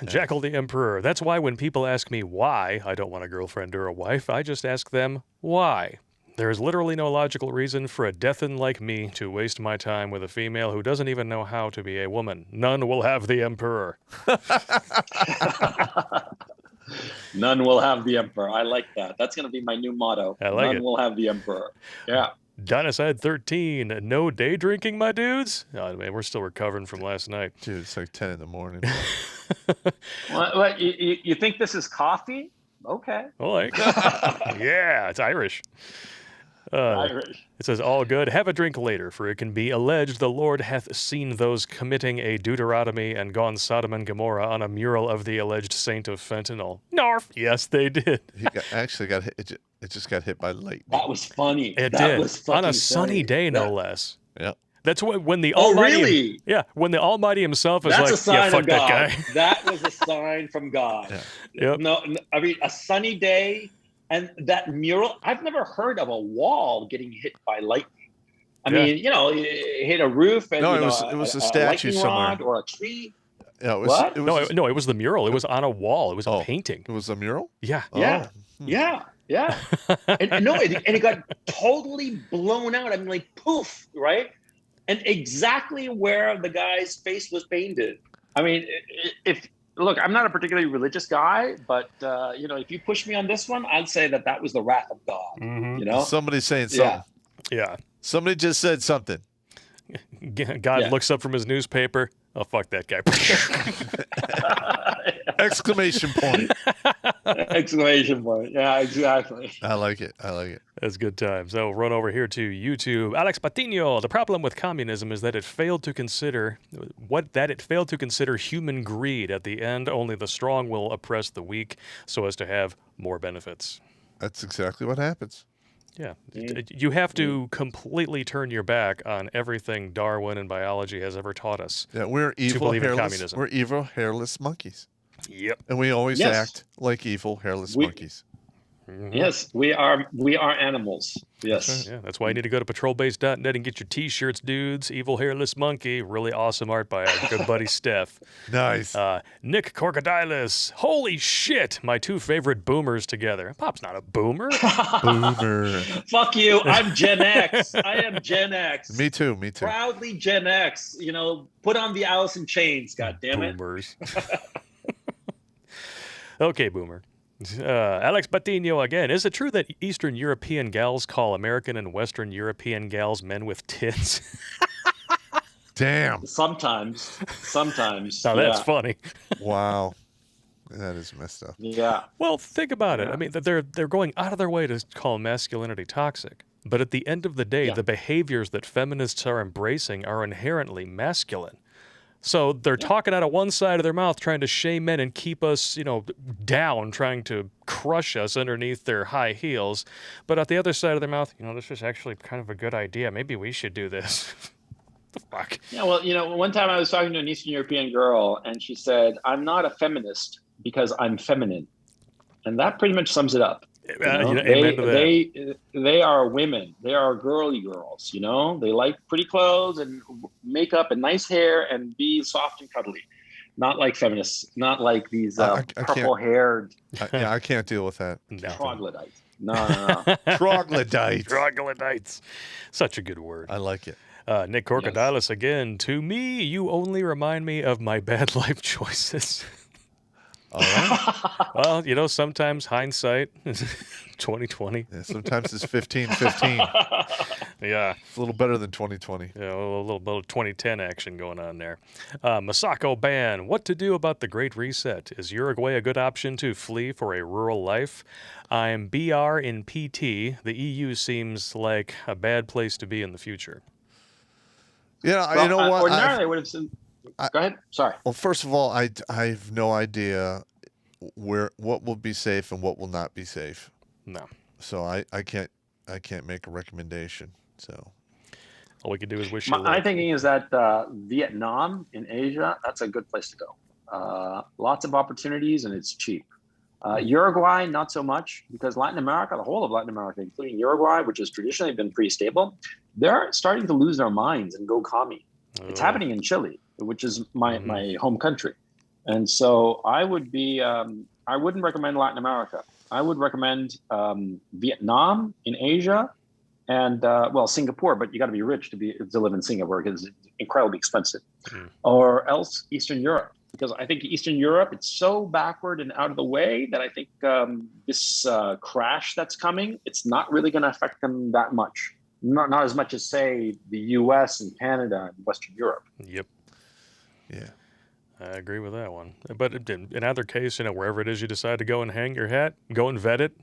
Speaker 1: Jackal the Emperor. That's why when people ask me why I don't want a girlfriend or a wife, I just ask them why. There is literally no logical reason for a deathin' like me to waste my time with a female who doesn't even know how to be a woman. None will have the Emperor.
Speaker 3: None will have the Emperor. I like that. That's going to be my new motto.
Speaker 1: I like it.
Speaker 3: None will have the Emperor. Yeah.
Speaker 1: Dinosaur 13. No day drinking, my dudes? Oh, man, we're still recovering from last night.
Speaker 2: Dude, it's like 10 in the morning.
Speaker 3: What, you think this is coffee? Okay.
Speaker 1: Well, yeah, it's Irish. It says, all good. Have a drink later, for it can be alleged the Lord hath seen those committing a Deuteronomy and gone Sodom and Gomorrah on a mural of the alleged saint of fentanyl. Narf. Yes, they did.
Speaker 2: He actually got hit. It just got hit by lightning.
Speaker 3: That was funny.
Speaker 1: It
Speaker 3: that
Speaker 1: did.
Speaker 3: Was
Speaker 1: on a sunny day, no less.
Speaker 2: Yeah.
Speaker 1: That's when the
Speaker 3: Almighty.
Speaker 1: Really? Yeah, when the Almighty himself is
Speaker 3: That's
Speaker 1: like,
Speaker 3: a sign
Speaker 1: yeah, fuck
Speaker 3: of God.
Speaker 1: that guy.
Speaker 3: That was a sign from God.
Speaker 2: Yeah.
Speaker 1: Yep.
Speaker 3: No, I mean, a sunny day and that mural. I've never heard of a wall getting hit by lightning. I mean, you know, it hit a roof and
Speaker 2: it was a statue somewhere
Speaker 3: or a tree.
Speaker 2: Yeah, it was,
Speaker 3: what?
Speaker 1: It was the mural. It was on a wall. It was a painting.
Speaker 2: It was a mural?
Speaker 1: Yeah.
Speaker 3: Yeah. Yeah. Yeah. and it got totally blown out. I mean, like poof, right? And exactly where the guy's face was painted. I mean, look, I'm not a particularly religious guy, but if you push me on this one, I'd say that was the wrath of God.
Speaker 1: Mm-hmm.
Speaker 3: You know,
Speaker 2: somebody's saying something.
Speaker 1: Yeah.
Speaker 2: Somebody just said something.
Speaker 1: God looks up from his newspaper. Oh, fuck that guy.
Speaker 2: Exclamation point.
Speaker 3: Exclamation point. Yeah, exactly.
Speaker 2: I like it.
Speaker 1: That's good time. So run over here to YouTube. Alex Patino. The problem with communism is that it failed to consider human greed. At the end, only the strong will oppress the weak so as to have more benefits.
Speaker 2: That's exactly what happens.
Speaker 1: Yeah. You have to completely turn your back on everything Darwin and biology has ever taught us.
Speaker 2: Yeah, we're evil, hairless monkeys.
Speaker 1: Yep.
Speaker 2: And we always act like evil, hairless monkeys.
Speaker 3: Yes, we are animals. Yes.
Speaker 1: Yeah, that's why you need to go to patrolbase.net and get your t-shirts, dudes. Evil Hairless Monkey, really awesome art by our good buddy Steph.
Speaker 2: Nice.
Speaker 1: Nick Crocodilis, holy shit, my two favorite boomers together. Pop's not a boomer.
Speaker 2: Boomer.
Speaker 3: Fuck you. I'm Gen X. I am Gen X.
Speaker 2: Me too.
Speaker 3: Proudly Gen X. You know, put on the Alice in Chains, God damn it.
Speaker 1: Boomers. Okay, boomer. Alex Patino again. Is it true that Eastern European gals call American and Western European gals men with tits?
Speaker 2: Damn.
Speaker 3: Sometimes.
Speaker 1: Now that's funny.
Speaker 2: Wow. That is messed up.
Speaker 3: Yeah.
Speaker 1: Well, think about it. I mean, they're going out of their way to call masculinity toxic. But at the end of the day, the behaviors that feminists are embracing are inherently masculine. So they're talking out of one side of their mouth, trying to shame men and keep us, down, trying to crush us underneath their high heels. But at the other side of their mouth, this is actually kind of a good idea. Maybe we should do this. The fuck?
Speaker 3: Yeah, well, one time I was talking to an Eastern European girl, and she said, "I'm not a feminist because I'm feminine," and that pretty much sums it up. They are women. They are girly girls. They like pretty clothes and makeup and nice hair and be soft and cuddly. Not like feminists. Not like these purple-haired.
Speaker 2: I can't deal with that.
Speaker 3: Troglodytes. No.
Speaker 1: Troglodytes. Such a good word.
Speaker 2: I like it.
Speaker 1: Nick Crocodilis again. To me, you only remind me of my bad life choices.
Speaker 2: All right.
Speaker 1: Well, sometimes hindsight is 2020.
Speaker 2: Yeah, sometimes it's 15-15.
Speaker 1: Yeah.
Speaker 2: It's a little better than 2020.
Speaker 1: Yeah, a little bit of 2010 action going on there. Masako Ban, what to do about the Great Reset? Is Uruguay a good option to flee for a rural life? I'm BR in PT. The EU seems like a bad place to be in the future.
Speaker 2: Yeah, you know what?
Speaker 3: Ordinarily, I would have said... Go ahead. Sorry.
Speaker 2: Well, first of all, I have no idea what will be safe and what will not be safe.
Speaker 1: No.
Speaker 2: So I can't make a recommendation. So
Speaker 1: all we can do is wish you luck.
Speaker 3: My thinking is that Vietnam in Asia, that's a good place to go. Lots of opportunities and it's cheap. Uruguay, not so much, because Latin America, the whole of Latin America, including Uruguay, which has traditionally been pretty stable, they're starting to lose their minds and go commie. It's happening in Chile, which is my home country. And so I would be, I wouldn't recommend Latin America. I would recommend Vietnam in Asia and, Singapore, but you got to be rich to live in Singapore because it's incredibly expensive. Or else Eastern Europe, because I think Eastern Europe, it's so backward and out of the way that I think this crash that's coming, it's not really going to affect them that much. Not as much as, say, the U.S. and Canada and Western Europe.
Speaker 1: Yep.
Speaker 2: Yeah.
Speaker 1: I agree with that one. But in either case, wherever it is you decide to go and hang your hat, go and vet it,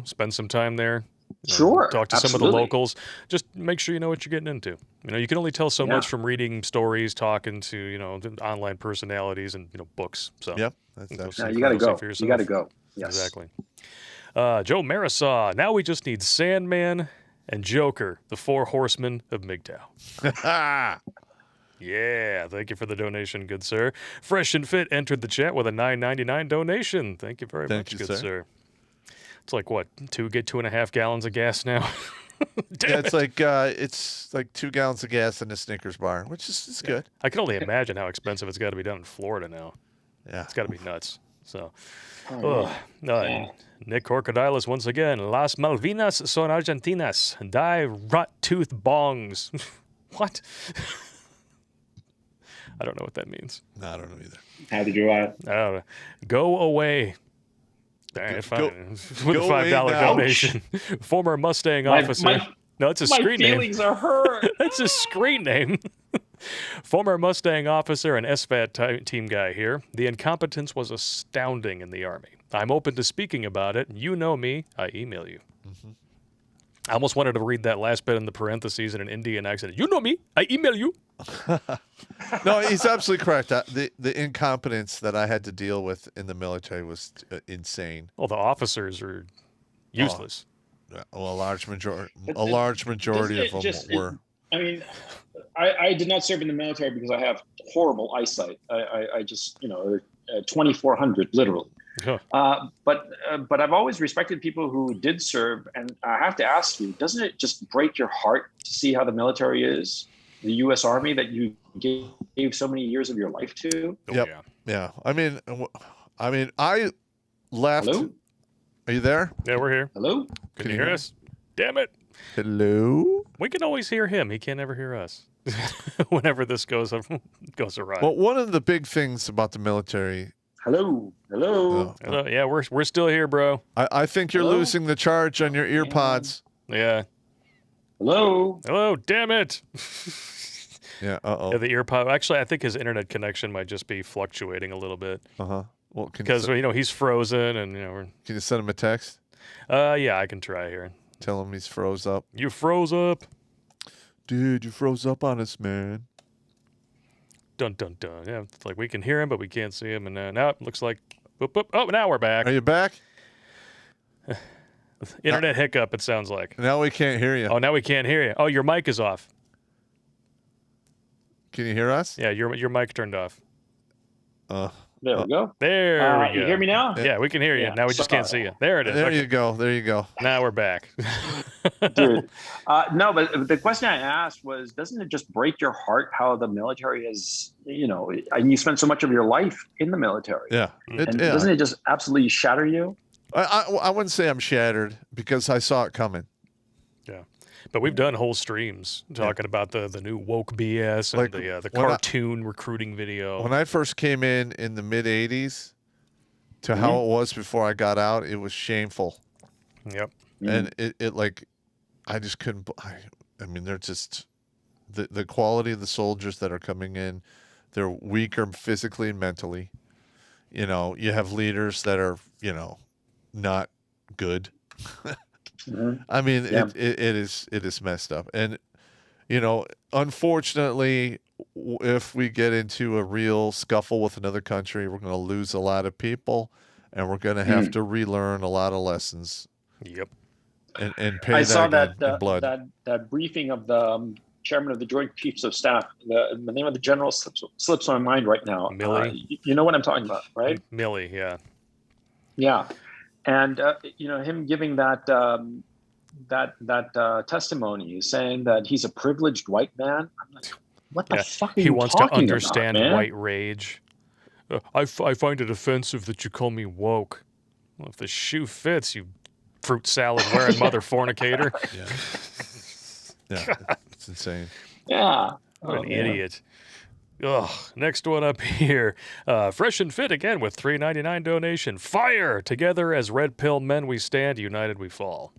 Speaker 1: spend some time there.
Speaker 3: Sure.
Speaker 1: Talk to some of the locals. Just make sure you know what you're getting into. You can only tell so much from reading stories, talking to, the online personalities and, books. So
Speaker 2: yep.
Speaker 3: You got to go. You got to go. Yes.
Speaker 1: Exactly. Joe Marisaw. Now we just need Sandman and Joker, the four horsemen of MGTOW. Yeah, thank you for the donation, good sir. Fresh and Fit entered the chat with a $9.99 donation. Thank you very much, good sir. It's like what, 2.5 gallons of gas now?
Speaker 2: Yeah, it's like 2 gallons of gas in a Snickers bar, which is good.
Speaker 1: I can only imagine how expensive it's got to be down in Florida now.
Speaker 2: Yeah,
Speaker 1: it's got to be nuts. So, Nick Crocodilis once again. Las Malvinas son Argentinas. Die rot tooth bongs. What? I don't know what that means.
Speaker 2: No, I don't know either.
Speaker 3: How did you
Speaker 1: I don't know. Go away. All right, fine. With a $5 donation. Former Mustang officer. No, it's a screen name.
Speaker 3: My feelings are hurt.
Speaker 1: That's a screen name. Former Mustang officer and SFAT team guy here. The incompetence was astounding in the Army. I'm open to speaking about it. You know me. I email you. Mm-hmm. I almost wanted to read that last bit in the parentheses in an Indian accent. You know me. I email you.
Speaker 2: No, he's absolutely correct. The incompetence that I had to deal with in the military was insane.
Speaker 1: Well, the officers are useless.
Speaker 2: Well, a large majority of them were.
Speaker 3: I mean, I did not serve in the military because I have horrible eyesight. I just, 2400 literally.
Speaker 1: Huh.
Speaker 3: But I've always respected people who did serve, and I have to ask you: doesn't it just break your heart to see how the military is, the U.S. Army that you gave so many years of your life to?
Speaker 1: Oh,
Speaker 2: Yep.
Speaker 1: yeah.
Speaker 2: Yeah. I mean, I left.
Speaker 3: Hello,
Speaker 2: Are you there?
Speaker 1: Yeah, we're here.
Speaker 3: hello.
Speaker 1: Can you hear us? Damn it.
Speaker 2: Hello.
Speaker 1: We can always hear him. He can't ever hear us. Whenever this goes awry.
Speaker 2: Well, one of the big things about the military.
Speaker 3: Hello. Hello.
Speaker 1: Hello? Yeah, we're still here, bro.
Speaker 2: I think you're
Speaker 3: Hello?
Speaker 2: losing the charge on your ear pods.
Speaker 1: Yeah.
Speaker 3: Hello.
Speaker 1: Hello, damn it.
Speaker 2: Yeah.
Speaker 1: Yeah, the ear pod. Actually, I think his internet connection might just be fluctuating a little bit
Speaker 2: Well,
Speaker 1: because he's frozen, and
Speaker 2: can you send him a text?
Speaker 1: yeah, I can try here.
Speaker 2: Tell him he's froze up.
Speaker 1: You froze up.
Speaker 2: Dude, you froze up on us, man.
Speaker 1: Dun dun dun. Yeah, it's like we can hear him, but we can't see him, and now it looks like. Boop, boop. Oh, now we're back.
Speaker 2: Are you back?
Speaker 1: Internet hiccup. It sounds like.
Speaker 2: Now we can't hear you.
Speaker 1: Oh, now we can't hear you. Oh, your mic is off.
Speaker 2: Can you hear us?
Speaker 1: Yeah, your mic turned off.
Speaker 3: There we go.
Speaker 1: There we go.
Speaker 3: You hear me now?
Speaker 1: Yeah, we can hear you.
Speaker 3: Yeah,
Speaker 1: Now we just can't see you. There it is.
Speaker 2: There
Speaker 1: Okay.
Speaker 2: you go. There you go.
Speaker 1: Now we're back.
Speaker 3: Dude. No, but the question I asked was, doesn't it just break your heart how the military is, and you spend so much of your life in the military?
Speaker 2: Yeah.
Speaker 3: And doesn't it just absolutely shatter you?
Speaker 2: I wouldn't say I'm shattered because I saw it coming.
Speaker 1: Yeah, but we've done whole streams talking about the new woke BS and
Speaker 2: Like,
Speaker 1: the
Speaker 2: when
Speaker 1: cartoon recruiting video.
Speaker 2: When I first came in the mid 80s to how it was before I got out, it was shameful.
Speaker 1: Yep.
Speaker 2: And it like, I just couldn't, I mean, they're just, the quality of the soldiers that are coming in, they're weaker physically and mentally. You have leaders that are, not good. I mean, it is messed up. And, unfortunately, if we get into a real scuffle with another country, we're going to lose a lot of people, and we're going to have to relearn a lot of lessons.
Speaker 1: Yep.
Speaker 2: And pay
Speaker 3: I
Speaker 2: that
Speaker 3: saw
Speaker 2: again in blood.
Speaker 3: that briefing of the chairman of the Joint Chiefs of Staff. The name of the general slips my mind right now.
Speaker 1: Milley.
Speaker 3: You know what I'm talking about, right?
Speaker 1: Milley, yeah.
Speaker 3: Yeah, and him giving that testimony, saying that he's a privileged white man. I'm like, what the fuck are
Speaker 1: he
Speaker 3: you
Speaker 1: wants to
Speaker 3: talking
Speaker 1: understand
Speaker 3: about, man?
Speaker 1: white rage. I find it offensive that you call me woke. Well, if the shoe fits, you fruit salad wearing mother fornicator.
Speaker 2: Yeah, it's insane.
Speaker 3: Yeah,
Speaker 1: What an idiot. Ugh. Next one up here. Fresh and Fit again with $3.99 donation. Fire! Together as red pill men we stand, united we fall.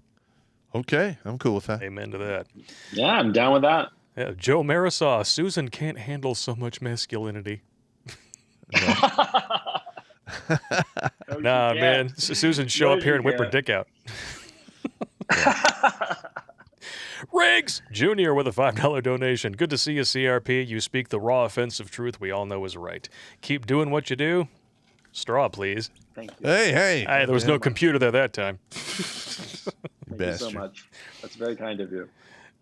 Speaker 2: Okay, I'm cool with that.
Speaker 1: Amen to that.
Speaker 3: Yeah, I'm down with that.
Speaker 1: Yeah, Joe Marisol, Susan can't handle so much masculinity. Nah, man. Susan show up here and whip her dick out. Riggs Jr. with a $5 donation. Good to see you, CRP. You speak the raw, offensive truth we all know is right. Keep doing what you do. Straw, please.
Speaker 3: Thank you.
Speaker 2: Hey.
Speaker 1: There was no computer there that time.
Speaker 3: Thank you so much. That's very kind of you.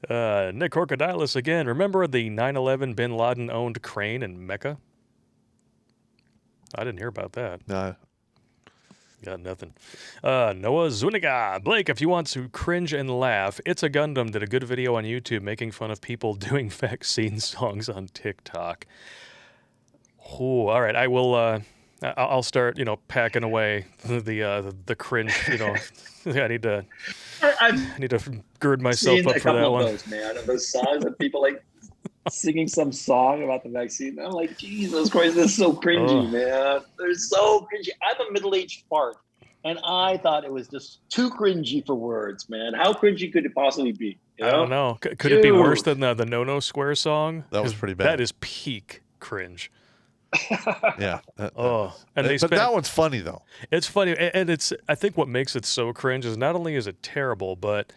Speaker 1: Nick Crocodilis again. Remember the 9/11 Bin Laden owned crane in Mecca? I didn't hear about that.
Speaker 2: Nah.
Speaker 1: Got nothing. Noah Zuniga. Blake, if you want to cringe and laugh, It's a Gundam did a good video on YouTube making fun of people doing vaccine songs on TikTok. Oh, all right. I will. I'll start. Packing away the cringe. I need to gird myself up for that one.
Speaker 3: Those, man, of those songs that people like singing some song about the vaccine. I'm like, Jesus Christ, this is so cringy, man. They're so cringy. I'm a middle-aged fart, and I thought it was just too cringy for words, man. How cringy could it possibly be?
Speaker 1: I don't know. Could it be worse than the No Square song?
Speaker 2: That was pretty bad.
Speaker 1: That is peak cringe.
Speaker 2: Yeah.
Speaker 1: And
Speaker 2: but that one's funny though.
Speaker 1: It's funny, and I think what makes it so cringe is not only is it terrible, but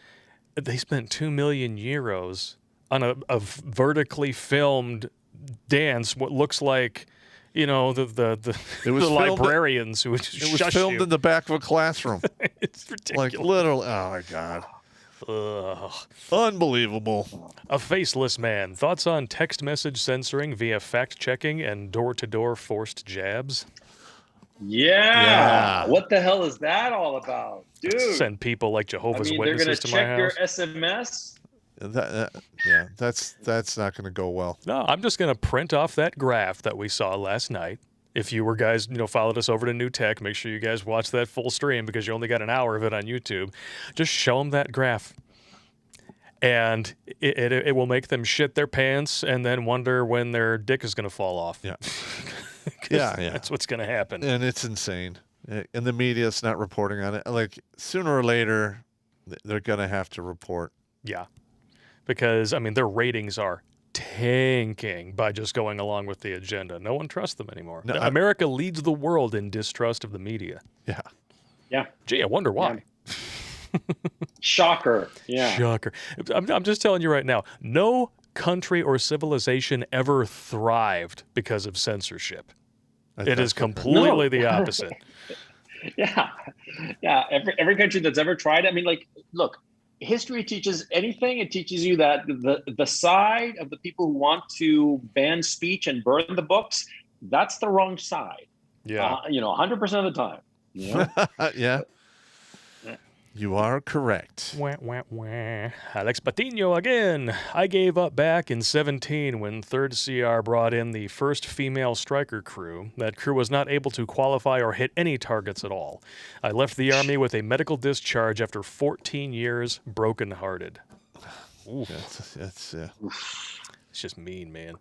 Speaker 1: they spent 2 million euros on a vertically filmed dance. What looks like, the librarians who would
Speaker 2: it was filmed in the back of a classroom.
Speaker 1: It's ridiculous.
Speaker 2: Like literally. Oh my god.
Speaker 1: Ugh.
Speaker 2: Unbelievable.
Speaker 1: A faceless man. Thoughts on text message censoring via fact checking and door-to-door forced jabs?
Speaker 3: Yeah. What the hell is that all about, dude?
Speaker 1: Send people like Jehovah's Witnesses to my house.
Speaker 3: They're going to check your SMS.
Speaker 2: That's not going to go well.
Speaker 1: No, I'm just going to print off that graph that we saw last night. If you were guys, followed us over to New Tech, make sure you guys watch that full stream because you only got an hour of it on YouTube. Just show them that graph. And it will make them shit their pants and then wonder when their dick is going to fall off.
Speaker 2: Yeah.
Speaker 1: yeah. That's what's going to happen.
Speaker 2: And it's insane. And the media's not reporting on it. Like, sooner or later, they're going to have to report.
Speaker 1: Yeah. Because, their ratings are tanking by just going along with the agenda. No one trusts them anymore. No, America leads the world in distrust of the media.
Speaker 2: Yeah.
Speaker 3: Yeah.
Speaker 1: Gee, I wonder why.
Speaker 3: Yeah. Shocker. Yeah.
Speaker 1: Shocker. I'm just telling you right now, no country or civilization ever thrived because of censorship. It is completely the opposite.
Speaker 3: Yeah. Yeah. Every country that's ever tried it, look, history teaches anything. It teaches you that the side of the people who want to ban speech and burn the books, that's the wrong side.
Speaker 1: Yeah.
Speaker 3: 100% of the time.
Speaker 2: Yeah. You are correct.
Speaker 1: Wah, wah, wah. Alex Patino again. I gave up back in 2017 when 3rd CR brought in the first female striker crew. That crew was not able to qualify or hit any targets at all. I left the Army with a medical discharge after 14 years, brokenhearted. Ooh.
Speaker 2: That's
Speaker 1: It's just mean, man.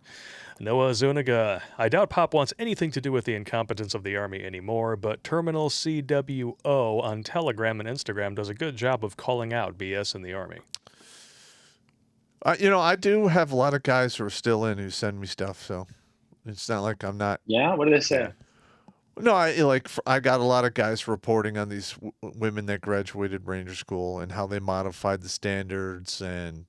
Speaker 1: Noah Zuniga. I doubt Popp wants anything to do with the incompetence of the Army anymore, but Terminal CWO on Telegram and Instagram does a good job of calling out BS in the Army.
Speaker 2: I do have a lot of guys who are still in who send me stuff, so it's not like I'm not.
Speaker 3: Yeah? What do they say?
Speaker 2: No, I got a lot of guys reporting on these women that graduated Ranger School and how they modified the standards and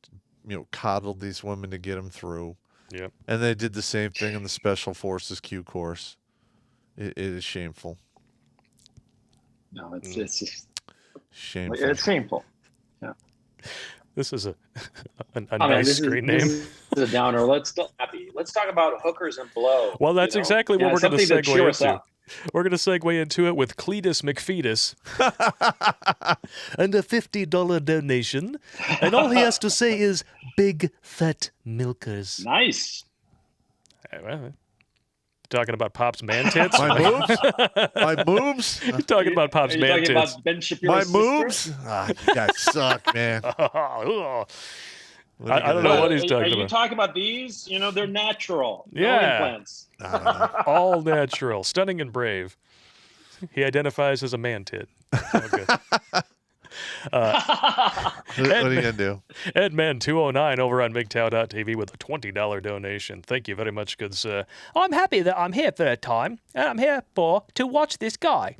Speaker 2: coddled these women to get them through.
Speaker 1: Yep.
Speaker 2: And they did the same thing in the Special Forces Q course. It is shameful.
Speaker 3: No, it's just
Speaker 2: shameful.
Speaker 3: It's shameful. Yeah.
Speaker 1: This is a nice screen name.
Speaker 3: This is a downer. Let's talk about hookers and blow.
Speaker 1: Well, that's exactly what we're going to segue into. We're going to segue into it with Cletus McFetus. And a $50 donation. And all he has to say is, big fat milkers.
Speaker 3: Nice.
Speaker 1: Talking about Popp's man tits?
Speaker 2: My boobs? My boobs?
Speaker 1: You're talking about Popp's man tits.
Speaker 3: About Ben Shapiro's
Speaker 2: my boobs? You guys suck, man.
Speaker 1: I don't know what he's talking about.
Speaker 3: Are you talking about these? They're natural.
Speaker 1: Yeah.
Speaker 3: No implants.
Speaker 1: All natural. Stunning and brave. He identifies as a man tit. So good.
Speaker 2: What are you going to do?
Speaker 1: Edman209 over on MGTOW.tv with a $20 donation. Thank you very much, good sir. I'm happy that I'm here for a time, and I'm here to watch this guy.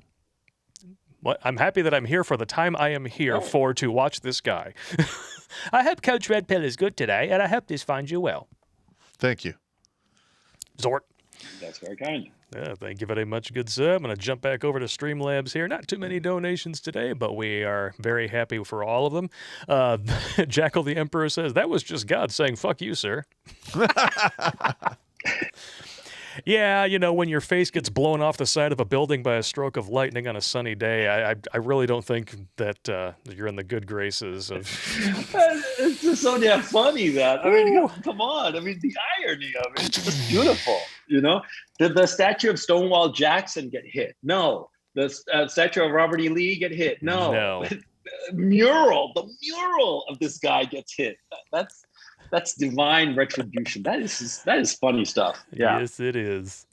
Speaker 1: What? I'm happy that I'm here for the time I am here to watch this guy. I hope Coach Red Pill is good today, and I hope this finds you well.
Speaker 2: Thank you.
Speaker 1: Zort.
Speaker 3: That's very kind.
Speaker 1: Yeah, thank you very much, good sir. I'm going to jump back over to Streamlabs here. Not too many donations today, but we are very happy for all of them. Jackal the Emperor says, that was just God saying, fuck you, sir. Yeah, when your face gets blown off the side of a building by a stroke of lightning on a sunny day, I really don't think that you're in the good graces of...
Speaker 3: It's just so damn funny that. Come on. The irony of it. It's just beautiful, Did the statue of Stonewall Jackson get hit? No. The statue of Robert E. Lee get hit? No. The mural of this guy gets hit. That's divine retribution. That is funny stuff. Yeah.
Speaker 1: Yes, it is.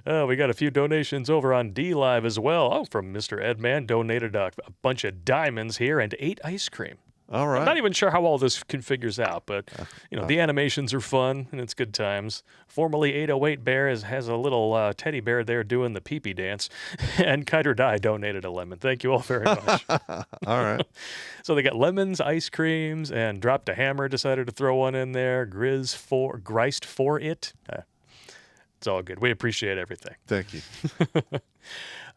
Speaker 1: We got a few donations over on D-Live as well. Oh, from Mr. Edman, donated a bunch of diamonds here and 8 ice cream.
Speaker 2: All right.
Speaker 1: I'm not even sure how all this figures out, but the animations are fun and it's good times. Formerly 808 Bear has a little teddy bear there doing the pee-pee dance, and Kiter Die donated a lemon. Thank you all very much.
Speaker 2: All right.
Speaker 1: So they got lemons, ice creams, and Dropped a Hammer decided to throw one in there. Griced for it. It's all good. We appreciate everything.
Speaker 2: Thank you.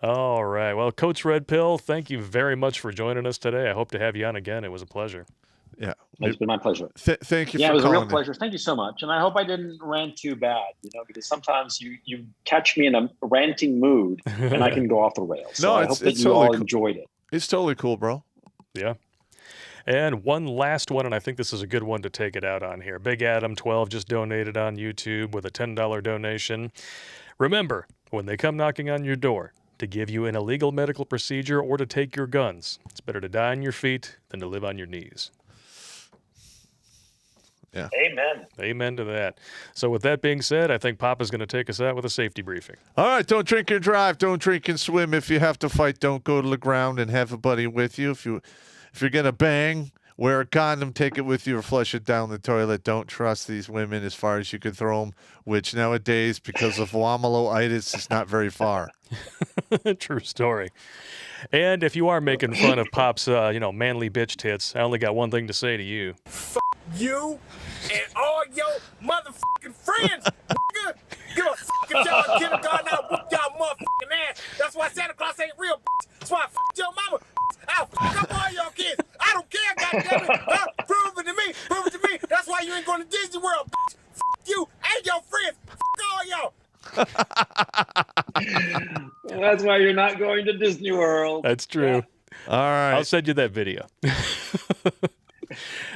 Speaker 1: All right. Well, Coach Red Pill, thank you very much for joining us today. I hope to have you on again. It was a pleasure.
Speaker 2: Yeah.
Speaker 3: It's been my pleasure.
Speaker 2: Thank you for calling.
Speaker 3: Yeah, it was a real pleasure. Thank you so much. And I hope I didn't rant too bad, because sometimes you catch me in a ranting mood and I can go off the rails. So I hope that you all enjoyed it.
Speaker 2: It's totally cool, bro.
Speaker 1: Yeah. And one last one, and I think this is a good one to take it out on here. Big Adam 12 just donated on YouTube with a $10 donation. Remember, when they come knocking on your door to give you an illegal medical procedure or to take your guns, it's better to die on your feet than to live on your knees.
Speaker 2: Yeah.
Speaker 3: Amen.
Speaker 1: Amen to that. So with that being said, I think Popp is going to take us out with a safety briefing.
Speaker 2: All right, don't drink and drive. Don't drink and swim. If you have to fight, don't go to the ground and have a buddy with you. If you're going to bang, wear a condom, take it with you, or flush it down the toilet. Don't trust these women as far as you can throw them, which nowadays, because of womaloitis, is not very far.
Speaker 1: True story. And if you are making fun of Popp's, manly bitch tits, I only got one thing to say to you.
Speaker 4: F you and all your motherfucking friends, nigga. Give a fuck if y'all kindergarten, I'll whoop y'all motherfucking ass. That's why Santa Claus ain't real, bitch. That's why I fucked your mama. I'll fuck up all your kids. I don't care, goddammit. Huh? Prove it to me. Prove it to me. That's why you ain't going to Disney World, bitch. Fuck you and your friends. Fuck all y'all.
Speaker 3: That's why you're not going to Disney World.
Speaker 1: That's true.
Speaker 2: Yeah. All right.
Speaker 1: I'll send you that video.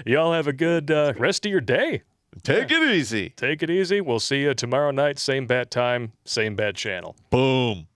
Speaker 1: Y'all have a good rest of your day.
Speaker 2: Take it easy.
Speaker 1: Take it easy. We'll see you tomorrow night, same bat time, same bat channel.
Speaker 2: Boom.